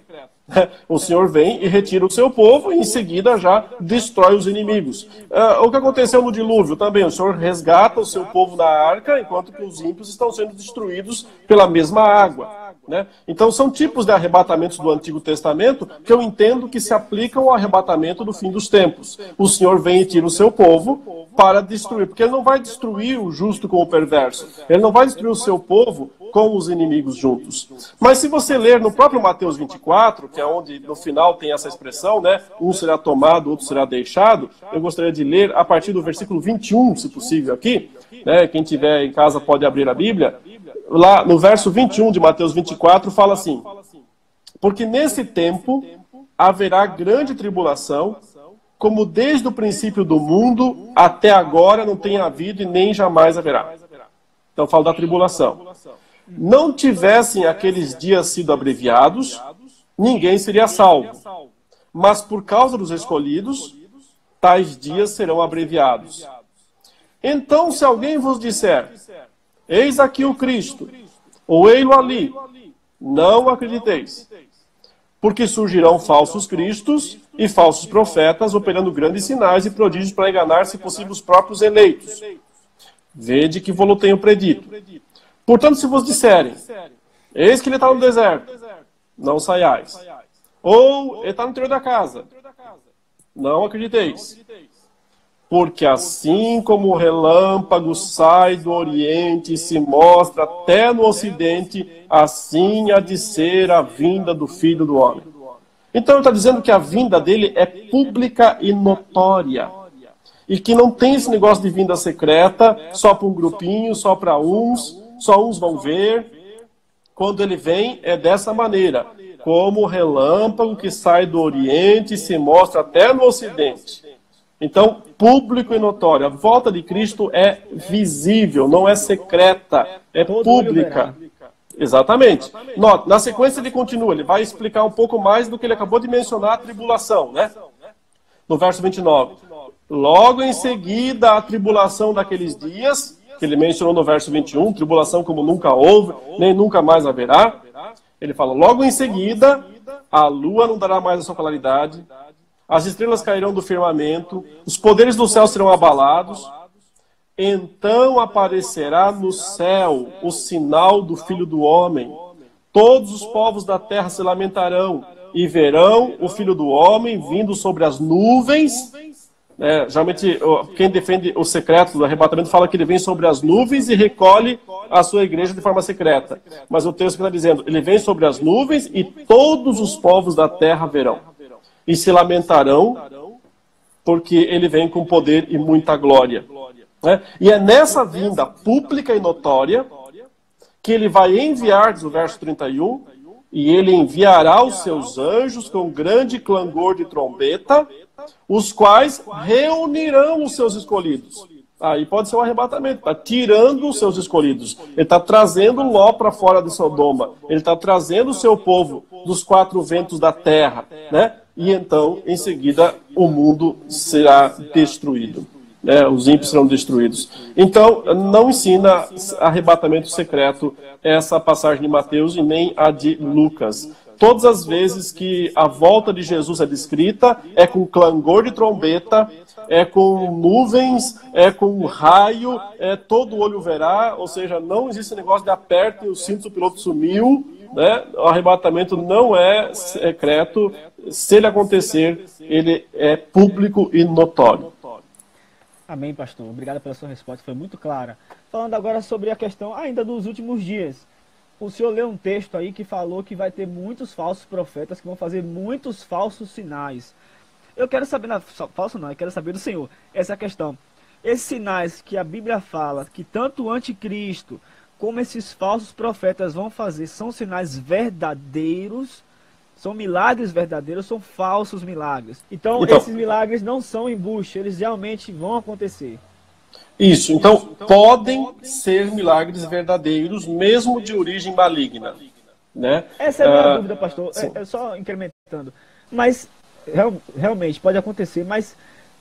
O Senhor vem e retira o seu povo e em seguida já destrói os inimigos. O que aconteceu no dilúvio também, o Senhor resgata o seu povo na arca, enquanto que os ímpios estão sendo destruídos pela mesma água. Né? Então são tipos de arrebatamentos do Antigo Testamento que eu entendo que se aplicam ao arrebatamento do fim dos tempos. O Senhor vem e tira o seu povo para destruir, porque ele não vai destruir o justo com o perverso, ele não vai destruir o seu povo com os inimigos juntos. Mas se você ler no próprio Mateus 24, que é onde no final tem essa expressão, né, um será tomado, outro será deixado, eu gostaria de ler a partir do versículo 21, se possível aqui, né, quem tiver em casa pode abrir a Bíblia. Lá no verso 21 de Mateus 24 fala assim: porque nesse tempo haverá grande tribulação, como desde o princípio do mundo até agora não tem havido e nem jamais haverá. Então fala da tribulação. Não tivessem aqueles dias sido abreviados, ninguém seria salvo. Mas por causa dos escolhidos, tais dias serão abreviados. Então, se alguém vos disser, eis aqui o Cristo, ou ei-lo ali, não acrediteis. Porque surgirão falsos cristos e falsos profetas, operando grandes sinais e prodígios para enganar, se possível, os próprios eleitos. Vede que vos tenho predito. Portanto, se vos disserem, eis que ele está no deserto, não saiais. Ou ele está no interior da casa. Não acrediteis. Porque assim como o relâmpago sai do Oriente e se mostra até no Ocidente, assim há de ser a vinda do Filho do Homem. Então ele está dizendo que a vinda dele é pública e notória. E que não tem esse negócio de vinda secreta, só para um grupinho, só para uns, só uns vão ver. Quando ele vem, é dessa maneira. Como o relâmpago que sai do Oriente e se mostra até no Ocidente. Então, público e notório. A volta de Cristo é visível, não é secreta, é pública. Exatamente. Na sequência ele continua, ele vai explicar um pouco mais do que ele acabou de mencionar, a tribulação, né? No verso 29. Logo em seguida, a tribulação daqueles dias, que ele mencionou no verso 21, tribulação como nunca houve, nem nunca mais haverá. Ele fala, logo em seguida, a lua não dará mais a sua claridade, as estrelas cairão do firmamento, os poderes do céu serão abalados. Então aparecerá no céu o sinal do Filho do Homem. Todos os povos da terra se lamentarão e verão o Filho do Homem vindo sobre as nuvens. Geralmente, quem defende o secreto do arrebatamento fala que ele vem sobre as nuvens e recolhe a sua igreja de forma secreta. Mas o texto está dizendo, ele vem sobre as nuvens e todos os povos da terra verão. E se lamentarão, porque ele vem com poder e muita glória. E é nessa vinda pública e notória que ele vai enviar, diz o verso 31, e ele enviará os seus anjos com grande clangor de trombeta, os quais reunirão os seus escolhidos. Aí pode ser um arrebatamento, está tirando os seus escolhidos. Ele está trazendo Ló para fora de Sodoma. Ele está trazendo o seu povo dos quatro ventos da terra, né? E então, em seguida, o mundo será destruído. Os ímpios serão destruídos. Então, não ensina arrebatamento secreto essa passagem de Mateus e nem a de Lucas. Todas as vezes que a volta de Jesus é descrita, é com clangor de trombeta, é com nuvens, é com raio, todo olho verá, ou seja, não existe negócio de aperta e o cinto do piloto sumiu, né? O arrebatamento não é secreto, se ele acontecer, ele é público e notório. Amém, pastor. Obrigado pela sua resposta, foi muito clara. Falando agora sobre a questão ainda dos últimos dias. O senhor leu um texto aí que falou que vai ter muitos falsos profetas que vão fazer muitos falsos sinais. Eu quero saber, falso não, eu quero saber do senhor, essa questão. Esses sinais que a Bíblia fala, que tanto o anticristo como esses falsos profetas vão fazer, são sinais verdadeiros, são milagres verdadeiros, são falsos milagres. Então esses milagres não são embuste, eles realmente vão acontecer. Isso, então podem ser milagres verdadeiros, mesmo de origem maligna, né? Essa é a minha dúvida, pastor, só incrementando. Mas, realmente, pode acontecer, mas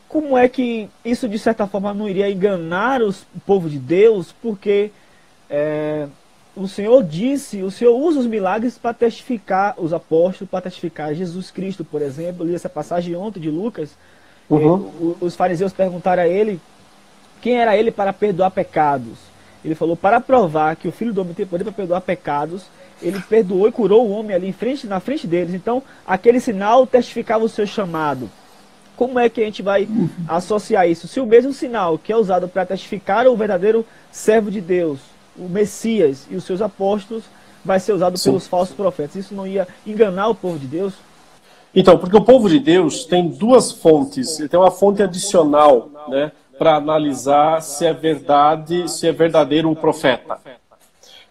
como é que isso, de certa forma, não iria enganar o povo de Deus? Porque o Senhor disse, o Senhor usa os milagres para testificar os apóstolos, para testificar Jesus Cristo, por exemplo. Eu li essa passagem ontem de Lucas. Os fariseus perguntaram a ele quem era ele para perdoar pecados. Ele falou, para provar que o Filho do Homem tem poder para perdoar pecados, ele perdoou e curou o homem ali na frente deles. Então, aquele sinal testificava o seu chamado. Como é que a gente vai associar isso? Se o mesmo sinal que é usado para testificar o verdadeiro servo de Deus, o Messias e os seus apóstolos, vai ser usado pelos falsos profetas, isso não ia enganar o povo de Deus? Então, porque o povo de Deus tem duas fontes. Ele tem uma fonte adicional, né, para analisar se é verdade, se é verdadeiro o profeta.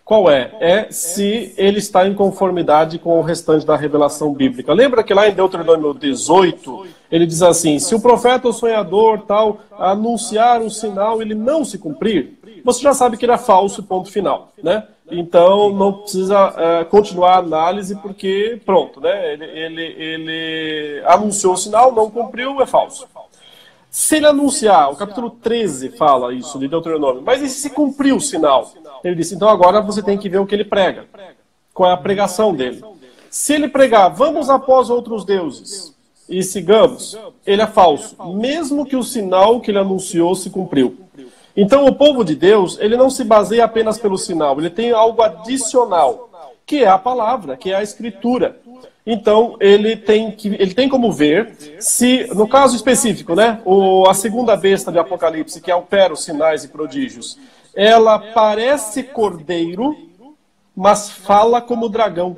Qual é? É se ele está em conformidade com o restante da revelação bíblica. Lembra que lá em Deuteronômio 18, ele diz assim, se o profeta ou sonhador tal anunciar um sinal e ele não se cumprir, você já sabe que ele é falso, ponto final, né? Então não precisa continuar a análise porque pronto, né? Ele anunciou o sinal, não cumpriu, é falso. Se ele anunciar, o capítulo 13 fala isso de Deuteronômio, mas e se cumpriu o sinal? Ele disse, então agora você tem que ver o que ele prega. Qual é a pregação dele? Se ele pregar, vamos após outros deuses e sigamos, ele é falso, mesmo que o sinal que ele anunciou se cumpriu. Então o povo de Deus, ele não se baseia apenas pelo sinal, ele tem algo adicional, que é a palavra, que é a escritura. Então, ele tem como ver se, no caso específico, né, a segunda besta de Apocalipse, que opera os sinais e prodígios, ela parece cordeiro, mas fala como dragão.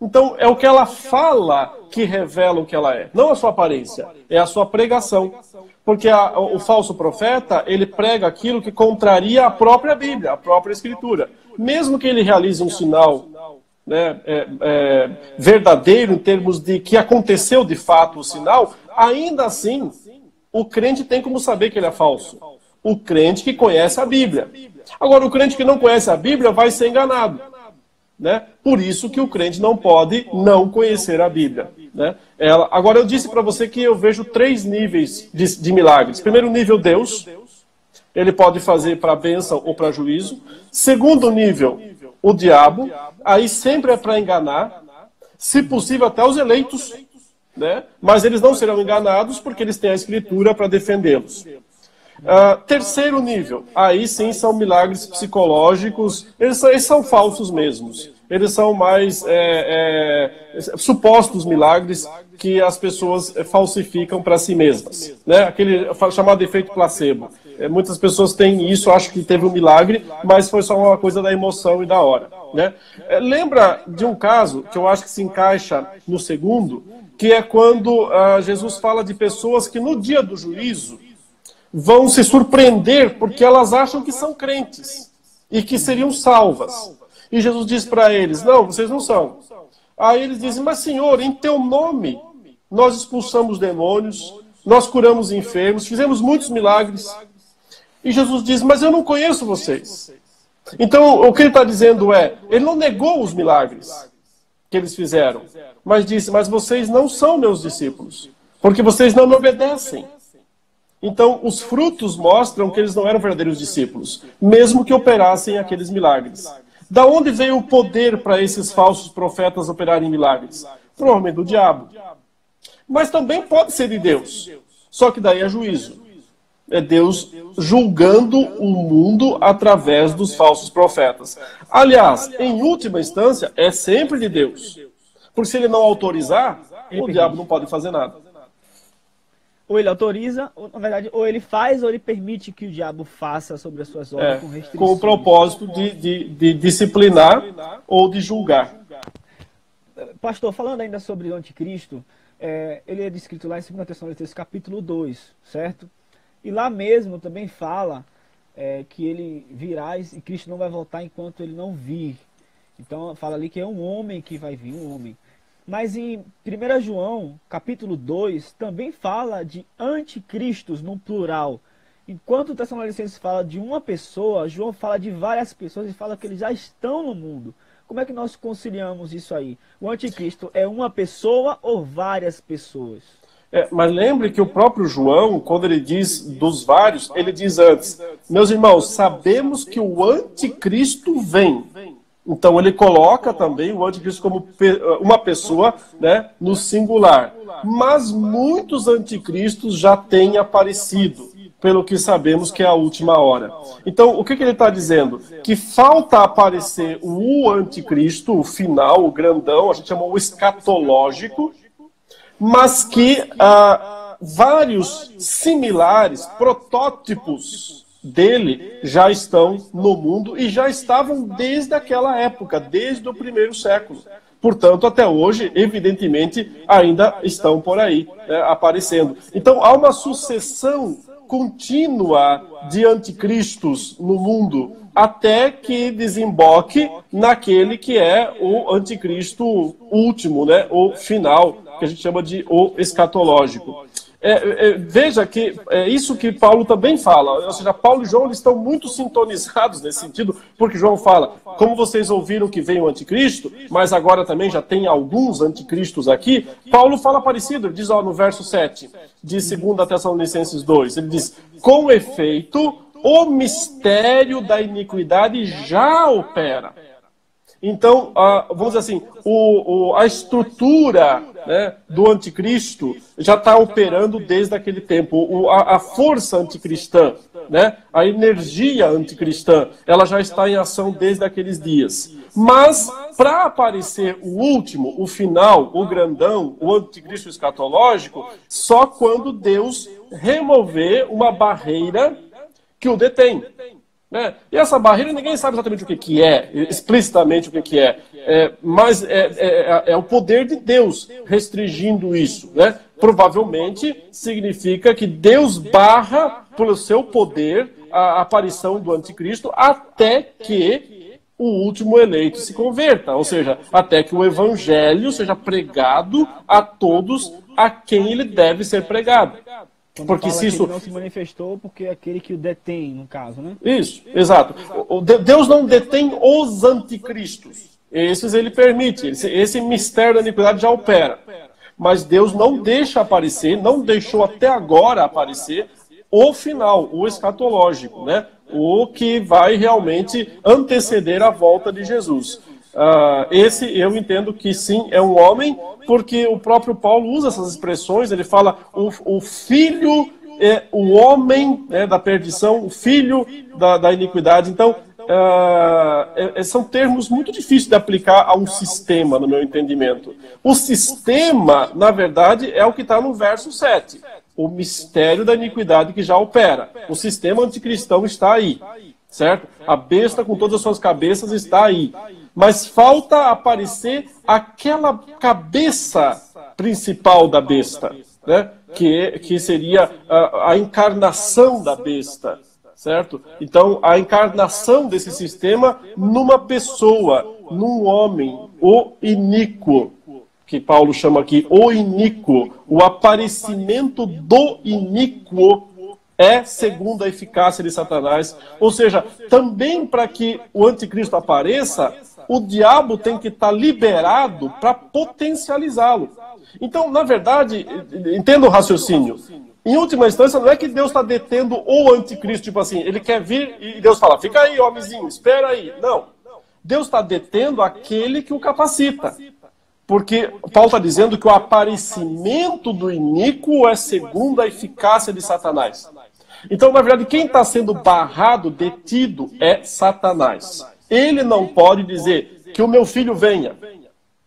Então, é o que ela fala que revela o que ela é. Não a sua aparência, é a sua pregação. Porque o falso profeta, ele prega aquilo que contraria a própria Bíblia, a própria Escritura. Mesmo que ele realize um sinal, né, verdadeiro em termos de que aconteceu de fato o sinal, ainda assim, o crente tem como saber que ele é falso. O crente que conhece a Bíblia. Agora, o crente que não conhece a Bíblia vai ser enganado. Né? Por isso que o crente não pode não conhecer a Bíblia. Né? Agora, eu disse para você que eu vejo 3 níveis de milagres. Primeiro nível, Deus. Ele pode fazer para bênção ou para juízo. Segundo nível, o diabo. Aí sempre é para enganar. Se possível, até os eleitos. Né? Mas eles não serão enganados porque eles têm a Escritura para defendê-los. Terceiro nível, aí sim são milagres psicológicos, eles são falsos mesmos. Eles são mais supostos milagres que as pessoas falsificam para si mesmas. Né? Aquele chamado efeito placebo. Muitas pessoas têm isso, acham que teve um milagre, mas foi só uma coisa da emoção e da hora. Né? Lembra de um caso que eu acho que se encaixa no segundo, que é quando Jesus fala de pessoas que no dia do juízo vão se surpreender porque elas acham que são crentes e que seriam salvas. E Jesus diz para eles, não, vocês não são. Aí eles dizem, mas Senhor, em teu nome nós expulsamos demônios, nós curamos enfermos, fizemos muitos milagres. E Jesus diz, mas eu não conheço vocês. Então o que ele está dizendo ele não negou os milagres que eles fizeram, mas disse, mas vocês não são meus discípulos, porque vocês não me obedecem. Então, os frutos mostram que eles não eram verdadeiros discípulos, mesmo que operassem aqueles milagres. Da onde veio o poder para esses falsos profetas operarem milagres? Provavelmente do diabo. Mas também pode ser de Deus. Só que daí é juízo. É Deus julgando o mundo através dos falsos profetas. Aliás, em última instância, é sempre de Deus. Porque se ele não autorizar, o diabo não pode fazer nada. Ou ele autoriza, ou, na verdade, ou ele faz, ou ele permite que o diabo faça sobre as suas obras com restrições. Com o propósito de disciplinar ou de julgar. Pastor, falando ainda sobre o anticristo, ele é descrito lá em 2 Tessalonicenses capítulo 2, certo? E lá mesmo também fala que ele virá e Cristo não vai voltar enquanto ele não vir. Então fala ali que é um homem que vai vir, um homem. Mas em 1 João, capítulo 2, também fala de anticristos no plural. Enquanto o Tessalonicenses fala de uma pessoa, João fala de várias pessoas e fala que eles já estão no mundo. Como é que nós conciliamos isso aí? O anticristo é uma pessoa ou várias pessoas? Mas lembre que o próprio João, quando ele diz dos vários, ele diz antes, meus irmãos, sabemos que o anticristo vem. Então ele coloca também o anticristo como uma pessoa, né, no singular. Mas muitos anticristos já têm aparecido, pelo que sabemos que é a última hora. Então o que ele está dizendo? Que falta aparecer o anticristo, o final, o grandão, a gente chama o escatológico, mas que vários similares, protótipos dele já estão no mundo e já estavam desde aquela época, desde o 1º século. Portanto, até hoje, evidentemente, ainda estão por aí, né, aparecendo. Então, há uma sucessão contínua de anticristos no mundo, até que desemboque naquele que é o anticristo último, né, o final, que a gente chama de o escatológico. Veja que é isso que Paulo também fala, ou seja, Paulo e João eles estão muito sintonizados nesse sentido, porque João fala, como vocês ouviram que veio o anticristo, mas agora também já tem alguns anticristos aqui, Paulo fala parecido, ele diz no verso 7 de 2 Tessalonicenses 2, ele diz, com efeito, o mistério da iniquidade já opera. Então, vamos dizer assim, a estrutura, né, do anticristo já está operando desde aquele tempo. A força anticristã, né, a energia anticristã, ela já está em ação desde aqueles dias. Mas, para aparecer o último, o final, o grandão, o anticristo escatológico, só quando Deus remover uma barreira que o detém. Né? E essa barreira ninguém sabe exatamente o que é, explicitamente o que é, mas é o poder de Deus restringindo isso. Né? Provavelmente significa que Deus barra pelo seu poder a aparição do anticristo até que o último eleito se converta, ou seja, até que o evangelho seja pregado a todos a quem ele deve ser pregado. Quando porque fala se isso que ele não se manifestou, porque é aquele que o detém, no caso, né? Isso, exato. Deus não detém os anticristos. Esses ele permite. Esse mistério da iniquidade já opera. Mas Deus não deixa aparecer, não deixou até agora aparecer o final, o escatológico, né? O que vai realmente anteceder a volta de Jesus. Esse eu entendo que sim, é um homem, porque o próprio Paulo usa essas expressões, ele fala o filho, o homem, né, da perdição, o filho da iniquidade. Então, são termos muito difíceis de aplicar a um sistema, no meu entendimento. O sistema, na verdade, é o que está no verso 7. O mistério da iniquidade que já opera. O sistema anticristão está aí, certo? A besta com todas as suas cabeças está aí. Mas falta aparecer aquela cabeça principal da besta, né? Que seria a encarnação da besta, certo? Então, a encarnação desse sistema numa pessoa, num homem, o iníquo, que Paulo chama aqui, o iníquo, o aparecimento do iníquo é segundo a eficácia de Satanás. Ou seja, também para que o anticristo apareça, o diabo tem que estar liberado para potencializá-lo. Então, na verdade, entenda o raciocínio. Em última instância, não é que Deus está detendo o anticristo, tipo assim, ele quer vir e Deus fala, fica aí, homenzinho, espera aí. Não. Deus está detendo aquele que o capacita. Porque Paulo está dizendo que o aparecimento do iníquo é segundo a eficácia de Satanás. Então, na verdade, quem está sendo barrado, detido, é Satanás. Ele não pode dizer que o meu filho venha.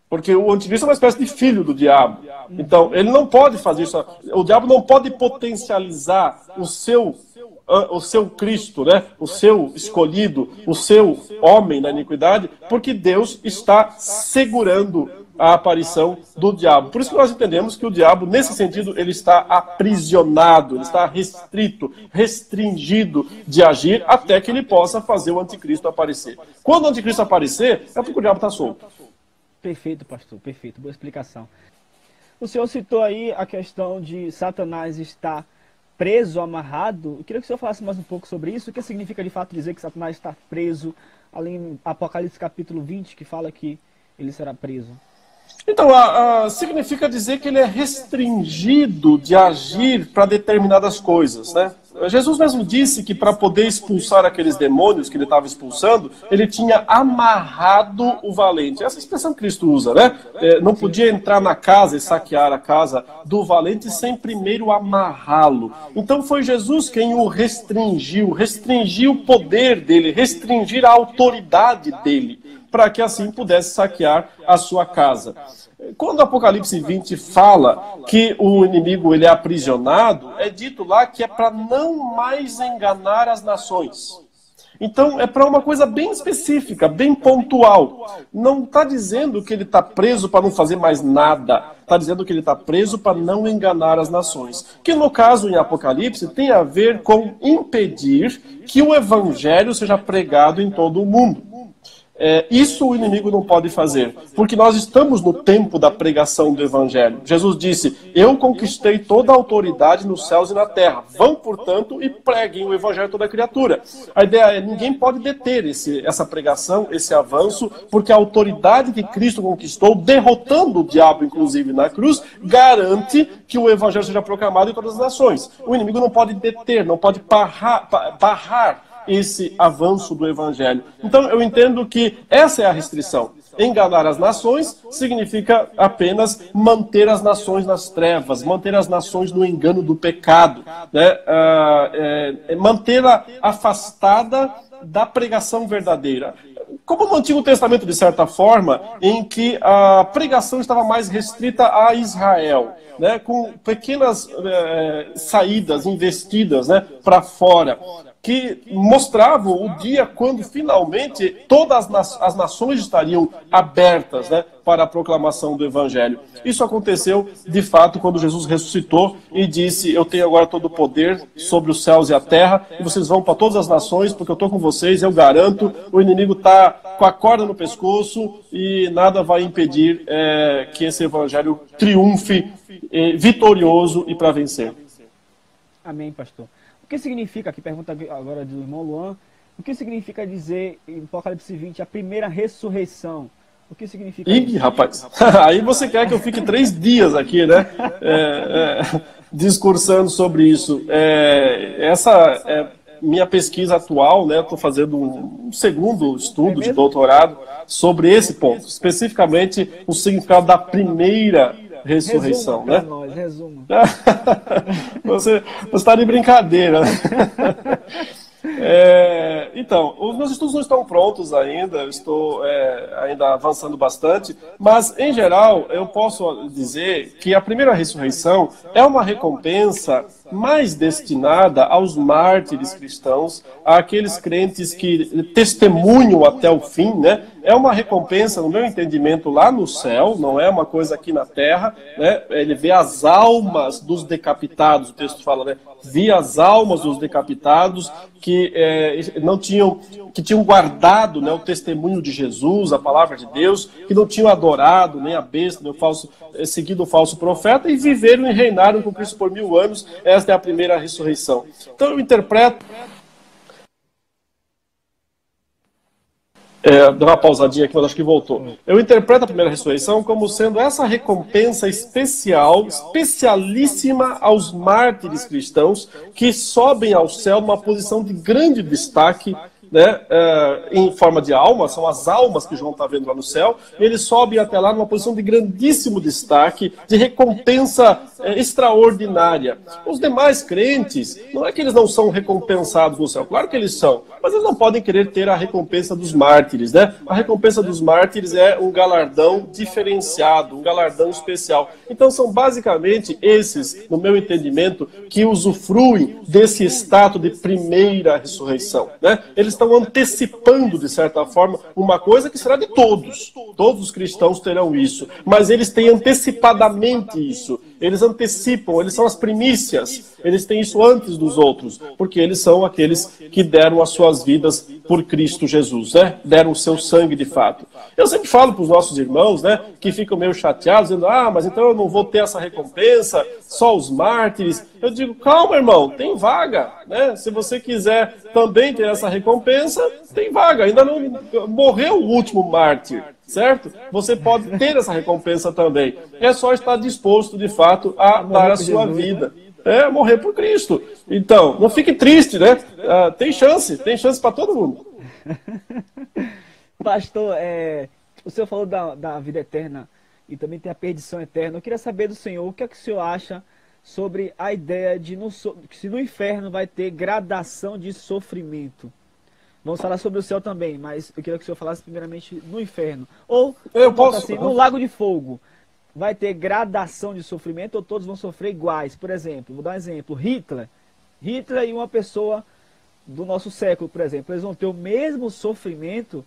Porque o anticristo é uma espécie de filho do diabo. Então, ele não pode fazer isso. O diabo não pode potencializar o seu Cristo, né? O seu escolhido, o seu homem na iniquidade, porque Deus está segurando a aparição do diabo. Por isso que nós entendemos que o diabo, nesse sentido, ele está aprisionado, ele está restrito, restringido de agir até que ele possa fazer o anticristo aparecer. Quando o anticristo aparecer, é porque o diabo está solto. Perfeito, pastor, perfeito, boa explicação. O senhor citou aí a questão de Satanás estar preso, amarrado. Eu queria que o senhor falasse mais um pouco sobre isso. O que significa de fato dizer que Satanás está preso, além do Apocalipse capítulo 20, que fala que ele será preso? Então, significa dizer que ele é restringido de agir para determinadas coisas, né? Jesus mesmo disse que para poder expulsar aqueles demônios que ele estava expulsando, ele tinha amarrado o valente. Essa expressão que Cristo usa, né? Não podia entrar na casa e saquear a casa do valente sem primeiro amarrá-lo. Então foi Jesus quem o restringiu o poder dele, restringir a autoridade dele, para que assim pudesse saquear a sua casa. Quando o Apocalipse 20 fala que o inimigo ele é aprisionado, é dito lá que é para não mais enganar as nações. Então é para uma coisa bem específica, bem pontual. Não está dizendo que ele está preso para não fazer mais nada. Está dizendo que ele está preso para não enganar as nações. Que no caso em Apocalipse tem a ver com impedir que o evangelho seja pregado em todo o mundo. Isso o inimigo não pode fazer, porque nós estamos no tempo da pregação do Evangelho. Jesus disse, eu conquistei toda a autoridade nos céus e na terra. Vão, portanto, e preguem o Evangelho a toda criatura. A ideia é, ninguém pode deter essa pregação, esse avanço, porque a autoridade que Cristo conquistou, derrotando o diabo, inclusive, na cruz, garante que o Evangelho seja proclamado em todas as nações. O inimigo não pode deter, não pode barrar esse avanço do evangelho. Então eu entendo que essa é a restrição. Enganar as nações significa apenas manter as nações nas trevas, manter as nações no engano do pecado, né? Mantê-la afastada da pregação verdadeira. Como no Antigo Testamento, de certa forma, em que a pregação estava mais restrita a Israel, né? Com pequenas saídas, investidas, né? Para fora, que mostravam o dia quando finalmente todas as nações estariam abertas, né, para a proclamação do Evangelho. Isso aconteceu, de fato, quando Jesus ressuscitou e disse: eu tenho agora todo o poder sobre os céus e a terra, e vocês vão para todas as nações, porque eu estou com vocês, eu garanto, o inimigo está com a corda no pescoço e nada vai impedir que esse Evangelho triunfe vitorioso e para vencer. Amém, pastor. O que significa, aqui pergunta agora do irmão Luan, o que significa dizer em Apocalipse 20 a primeira ressurreição? O que significa isso? Ih, rapaz, aí você quer que eu fique 3 dias aqui, né? Discursando sobre isso. Essa é minha pesquisa atual, né? Estou fazendo um segundo estudo de doutorado sobre esse ponto, especificamente o significado da primeira ressurreição, né? Nós, resumo. Você está de brincadeira, né? Então, os meus estudos não estão prontos ainda, eu estou ainda avançando bastante, mas, em geral, eu posso dizer que a primeira ressurreição é uma recompensa mais destinada aos mártires cristãos, àqueles crentes que testemunham até o fim, né? É uma recompensa, no meu entendimento, lá no céu, não é uma coisa aqui na terra, né? Ele vê as almas dos decapitados, o texto fala, né? Vi as almas dos decapitados que tinham guardado, né, o testemunho de Jesus, a palavra de Deus, que não tinham adorado nem a besta, nem seguido o falso profeta, e viveram e reinaram com Cristo por 1000 anos. Esta é a primeira ressurreição. Então eu interpreto... Deu uma pausadinha aqui, mas acho que voltou. Eu interpreto a primeira ressurreição como sendo essa recompensa especial, especialíssima aos mártires cristãos que sobem ao céu numa posição de grande destaque, né, em forma de alma, são as almas que João está vendo lá no céu, eles sobem até lá numa posição de grandíssimo destaque, de recompensa extraordinária. Os demais crentes, não é que eles não são recompensados no céu, claro que eles são, mas eles não podem querer ter a recompensa dos mártires, né? A recompensa dos mártires é um galardão diferenciado, um galardão especial. Então são basicamente esses, no meu entendimento, que usufruem desse status de primeira ressurreição, né? Eles estão antecipando, de certa forma, uma coisa que será de todos. Todos os cristãos terão isso. Mas eles têm antecipadamente isso. Eles antecipam, eles são as primícias. Eles têm isso antes dos outros. Porque eles são aqueles que deram as suas vidas por Cristo Jesus, né? Deram o seu sangue de fato. Eu sempre falo para os nossos irmãos, né, que ficam meio chateados, dizendo: mas então eu não vou ter essa recompensa, só os mártires. Eu digo: calma, irmão, tem vaga, né? Se você quiser também ter essa recompensa, tem vaga. Ainda não morreu o último mártir, certo? Você pode ter essa recompensa também. É só estar disposto, de fato, a dar a sua vida. Morrer por Cristo. Então, não fique triste, né? Tem chance para todo mundo. Pastor, o senhor falou da vida eterna e também tem a perdição eterna. Eu queria saber do senhor, o que é que o senhor acha sobre a ideia de que se no inferno vai ter gradação de sofrimento? Vamos falar sobre o céu também, mas eu queria que o senhor falasse primeiramente no inferno. Ou, no lago de fogo, vai ter gradação de sofrimento ou todos vão sofrer iguais? Por exemplo, vou dar um exemplo, Hitler e uma do nosso século, por exemplo, eles vão ter o mesmo sofrimento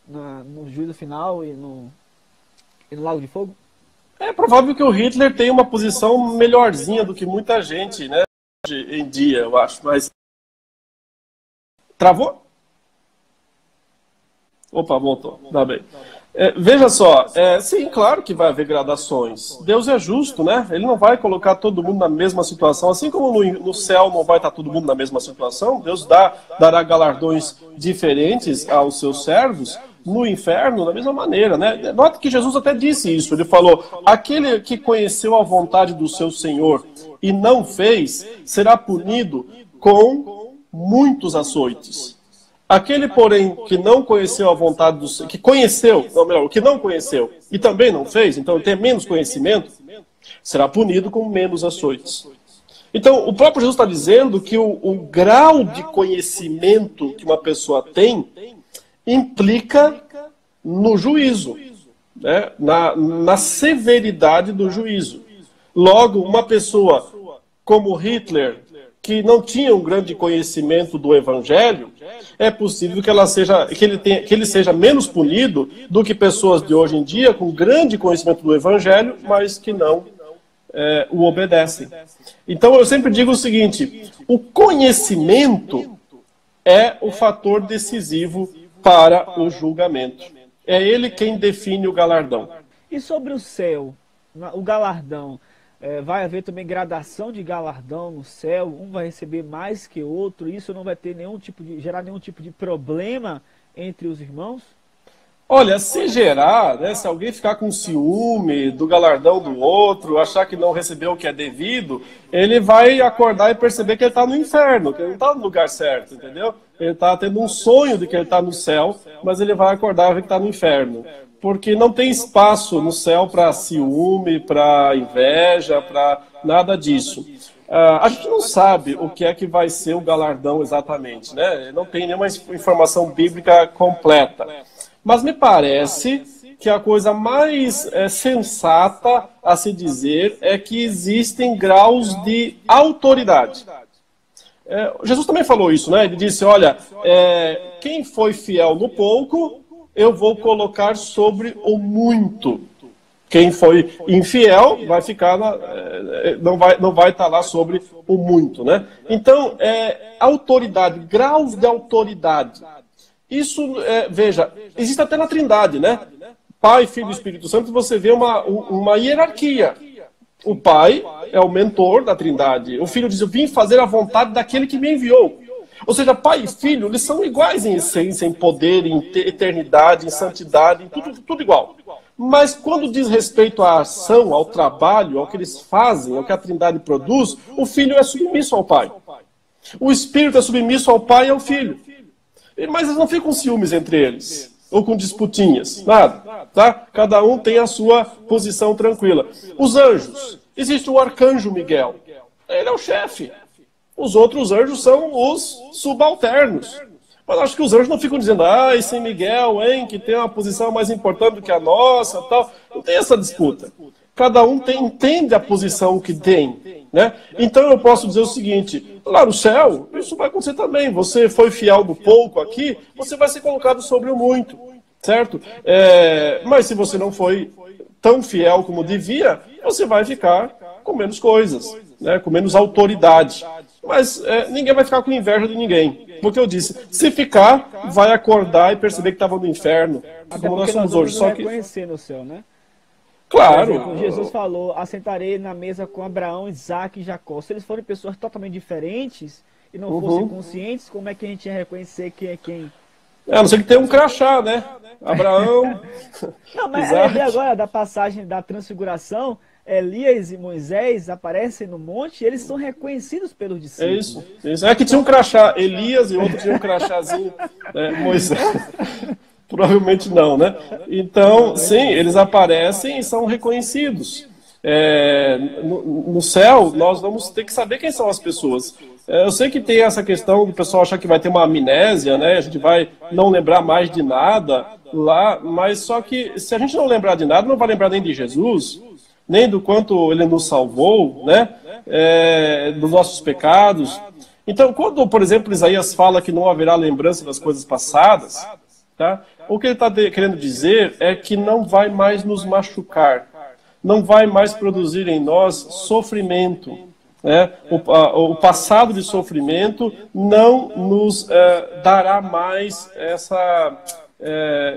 no juízo final e no lago de fogo? É provável que o Hitler tenha uma posição melhorzinha do que muita gente, né, hoje em dia, eu acho, mas... Travou? Opa, voltou. Tá bem. Veja só, sim, claro que vai haver gradações. Deus é justo, né? Ele não vai colocar todo mundo na mesma situação. Assim como no céu não vai estar todo mundo na mesma situação, Deus dará galardões diferentes aos seus servos. No inferno, da mesma maneira, né? Nota que Jesus até disse isso. Ele falou: aquele que conheceu a vontade do seu Senhor e não fez, será punido com muitos açoites. Aquele, porém, que não conheceu a vontade do Senhor, que conheceu, não, melhor, o que não conheceu e também não fez, então tem menos conhecimento, será punido com menos açoites. Então, o próprio Jesus está dizendo que o grau de conhecimento que uma pessoa tem implica no juízo, né? na severidade do juízo. Logo, uma pessoa como Hitler, que não tinha um grande conhecimento do Evangelho, é possível que ele seja menos punido do que pessoas de hoje em dia com grande conhecimento do Evangelho, mas que não o obedecem. Então eu sempre digo o seguinte: o conhecimento é o fator decisivo para o julgamento. É ele quem define o galardão. E sobre o céu, o galardão? Vai haver também gradação de galardão no céu, um vai receber mais que outro, isso não vai ter gerar nenhum tipo de problema entre os irmãos? Olha, se gerar, né, se alguém ficar com ciúme do galardão do outro, achar que não recebeu o que é devido, ele vai acordar e perceber que ele está no inferno, que ele não está no lugar certo, entendeu? Ele está tendo um sonho de que ele está no céu, mas ele vai acordar e ver que está no inferno. Porque não tem espaço no céu para ciúme, para inveja, para nada disso. A gente não sabe o que é que vai ser o galardão exatamente, né? Não tem nenhuma informação bíblica completa. Mas me parece que a coisa mais sensata a se dizer é que existem graus de autoridade. Jesus também falou isso, né? Ele disse, olha, quem foi fiel no pouco, eu vou colocar sobre o muito. Quem foi infiel vai ficar não vai estar lá sobre o muito, né? Então, autoridade, graus de autoridade. Isso, veja, existe até na Trindade, né? Pai, Filho e Espírito Santo, você vê uma hierarquia. O Pai é o mentor da Trindade. O Filho diz, eu vim fazer a vontade daquele que me enviou. Ou seja, pai e filho, eles são iguais em essência, em poder, em eternidade, em santidade, em tudo igual. Mas quando diz respeito à ação, ao trabalho, ao que eles fazem, ao que a Trindade produz, o filho é submisso ao pai. O Espírito é submisso ao pai e ao filho. Mas eles não ficam com ciúmes entre eles, ou com disputinhas, nada. Tá? Cada um tem a sua posição tranquila. Os anjos, existe o arcanjo Miguel, ele é o chefe. Os outros anjos são os subalternos. Mas acho que os anjos não ficam dizendo, esse Miguel, hein, que tem uma posição mais importante do que a nossa, tal. Não tem essa disputa. Cada um entende a posição que tem, né? Então eu posso dizer o seguinte, lá no céu, isso vai acontecer também. Você foi fiel no pouco aqui, você vai ser colocado sobre o muito, certo? Mas se você não foi tão fiel como devia, você vai ficar com menos coisas, né? Com menos autoridade. Mas ninguém vai ficar com inveja de ninguém. Porque eu disse, se ficar, vai acordar e perceber que estava no inferno. Como nós somos hoje. Só que reconhecer no céu, né? Claro. Por exemplo, Jesus falou, assentarei na mesa com Abraão, Isaac e Jacó. Se eles forem pessoas totalmente diferentes e não fossem conscientes, como é que a gente ia reconhecer quem é quem? A não ser que tenha um crachá, né? Abraão. Não, mas agora da passagem da transfiguração, Elias e Moisés aparecem no monte e eles são reconhecidos pelos discípulos. Isso. É que tinha um crachá, Elias, e outro tinha um crachazinho, Moisés. Provavelmente não, né? Então, sim, eles aparecem e são reconhecidos. No céu, nós vamos ter que saber quem são as pessoas. Eu sei que tem essa questão do pessoal achar que vai ter uma amnésia, né? A gente vai não lembrar mais de nada lá, mas só que se a gente não lembrar de nada, não vai lembrar nem de Jesus, nem do quanto ele nos salvou, né? Dos nossos pecados. Então, quando, por exemplo, Isaías fala que não haverá lembrança das coisas passadas, tá? O que ele está querendo dizer é que não vai mais nos machucar, não vai mais produzir em nós sofrimento. Né? O passado de sofrimento não nos dará mais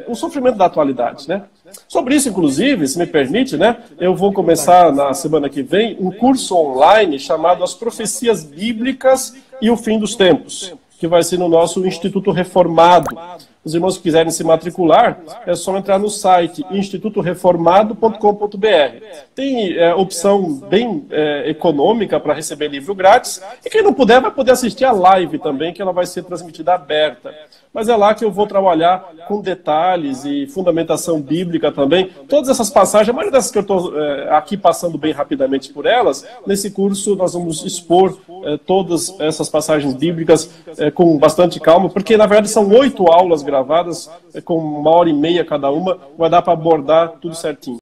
o sofrimento da atualidade, né? Sobre isso, inclusive, se me permite, né, eu vou começar na semana que vem um curso online chamado As Profecias Bíblicas e o Fim dos Tempos, que vai ser no nosso Instituto Reformado, Os irmãos que quiserem se matricular, é só entrar no site institutoreformado.com.br. Tem opção bem econômica para receber livro grátis, e quem não puder vai poder assistir a live também, que ela vai ser transmitida aberta. Mas é lá que eu vou trabalhar com detalhes e fundamentação bíblica também. Todas essas passagens, a maioria dessas que eu estou aqui passando bem rapidamente por elas, nesse curso nós vamos expor todas essas passagens bíblicas com bastante calma, porque na verdade são 8 aulas gravadas, com 1h30 cada uma, vai dar para abordar tudo certinho.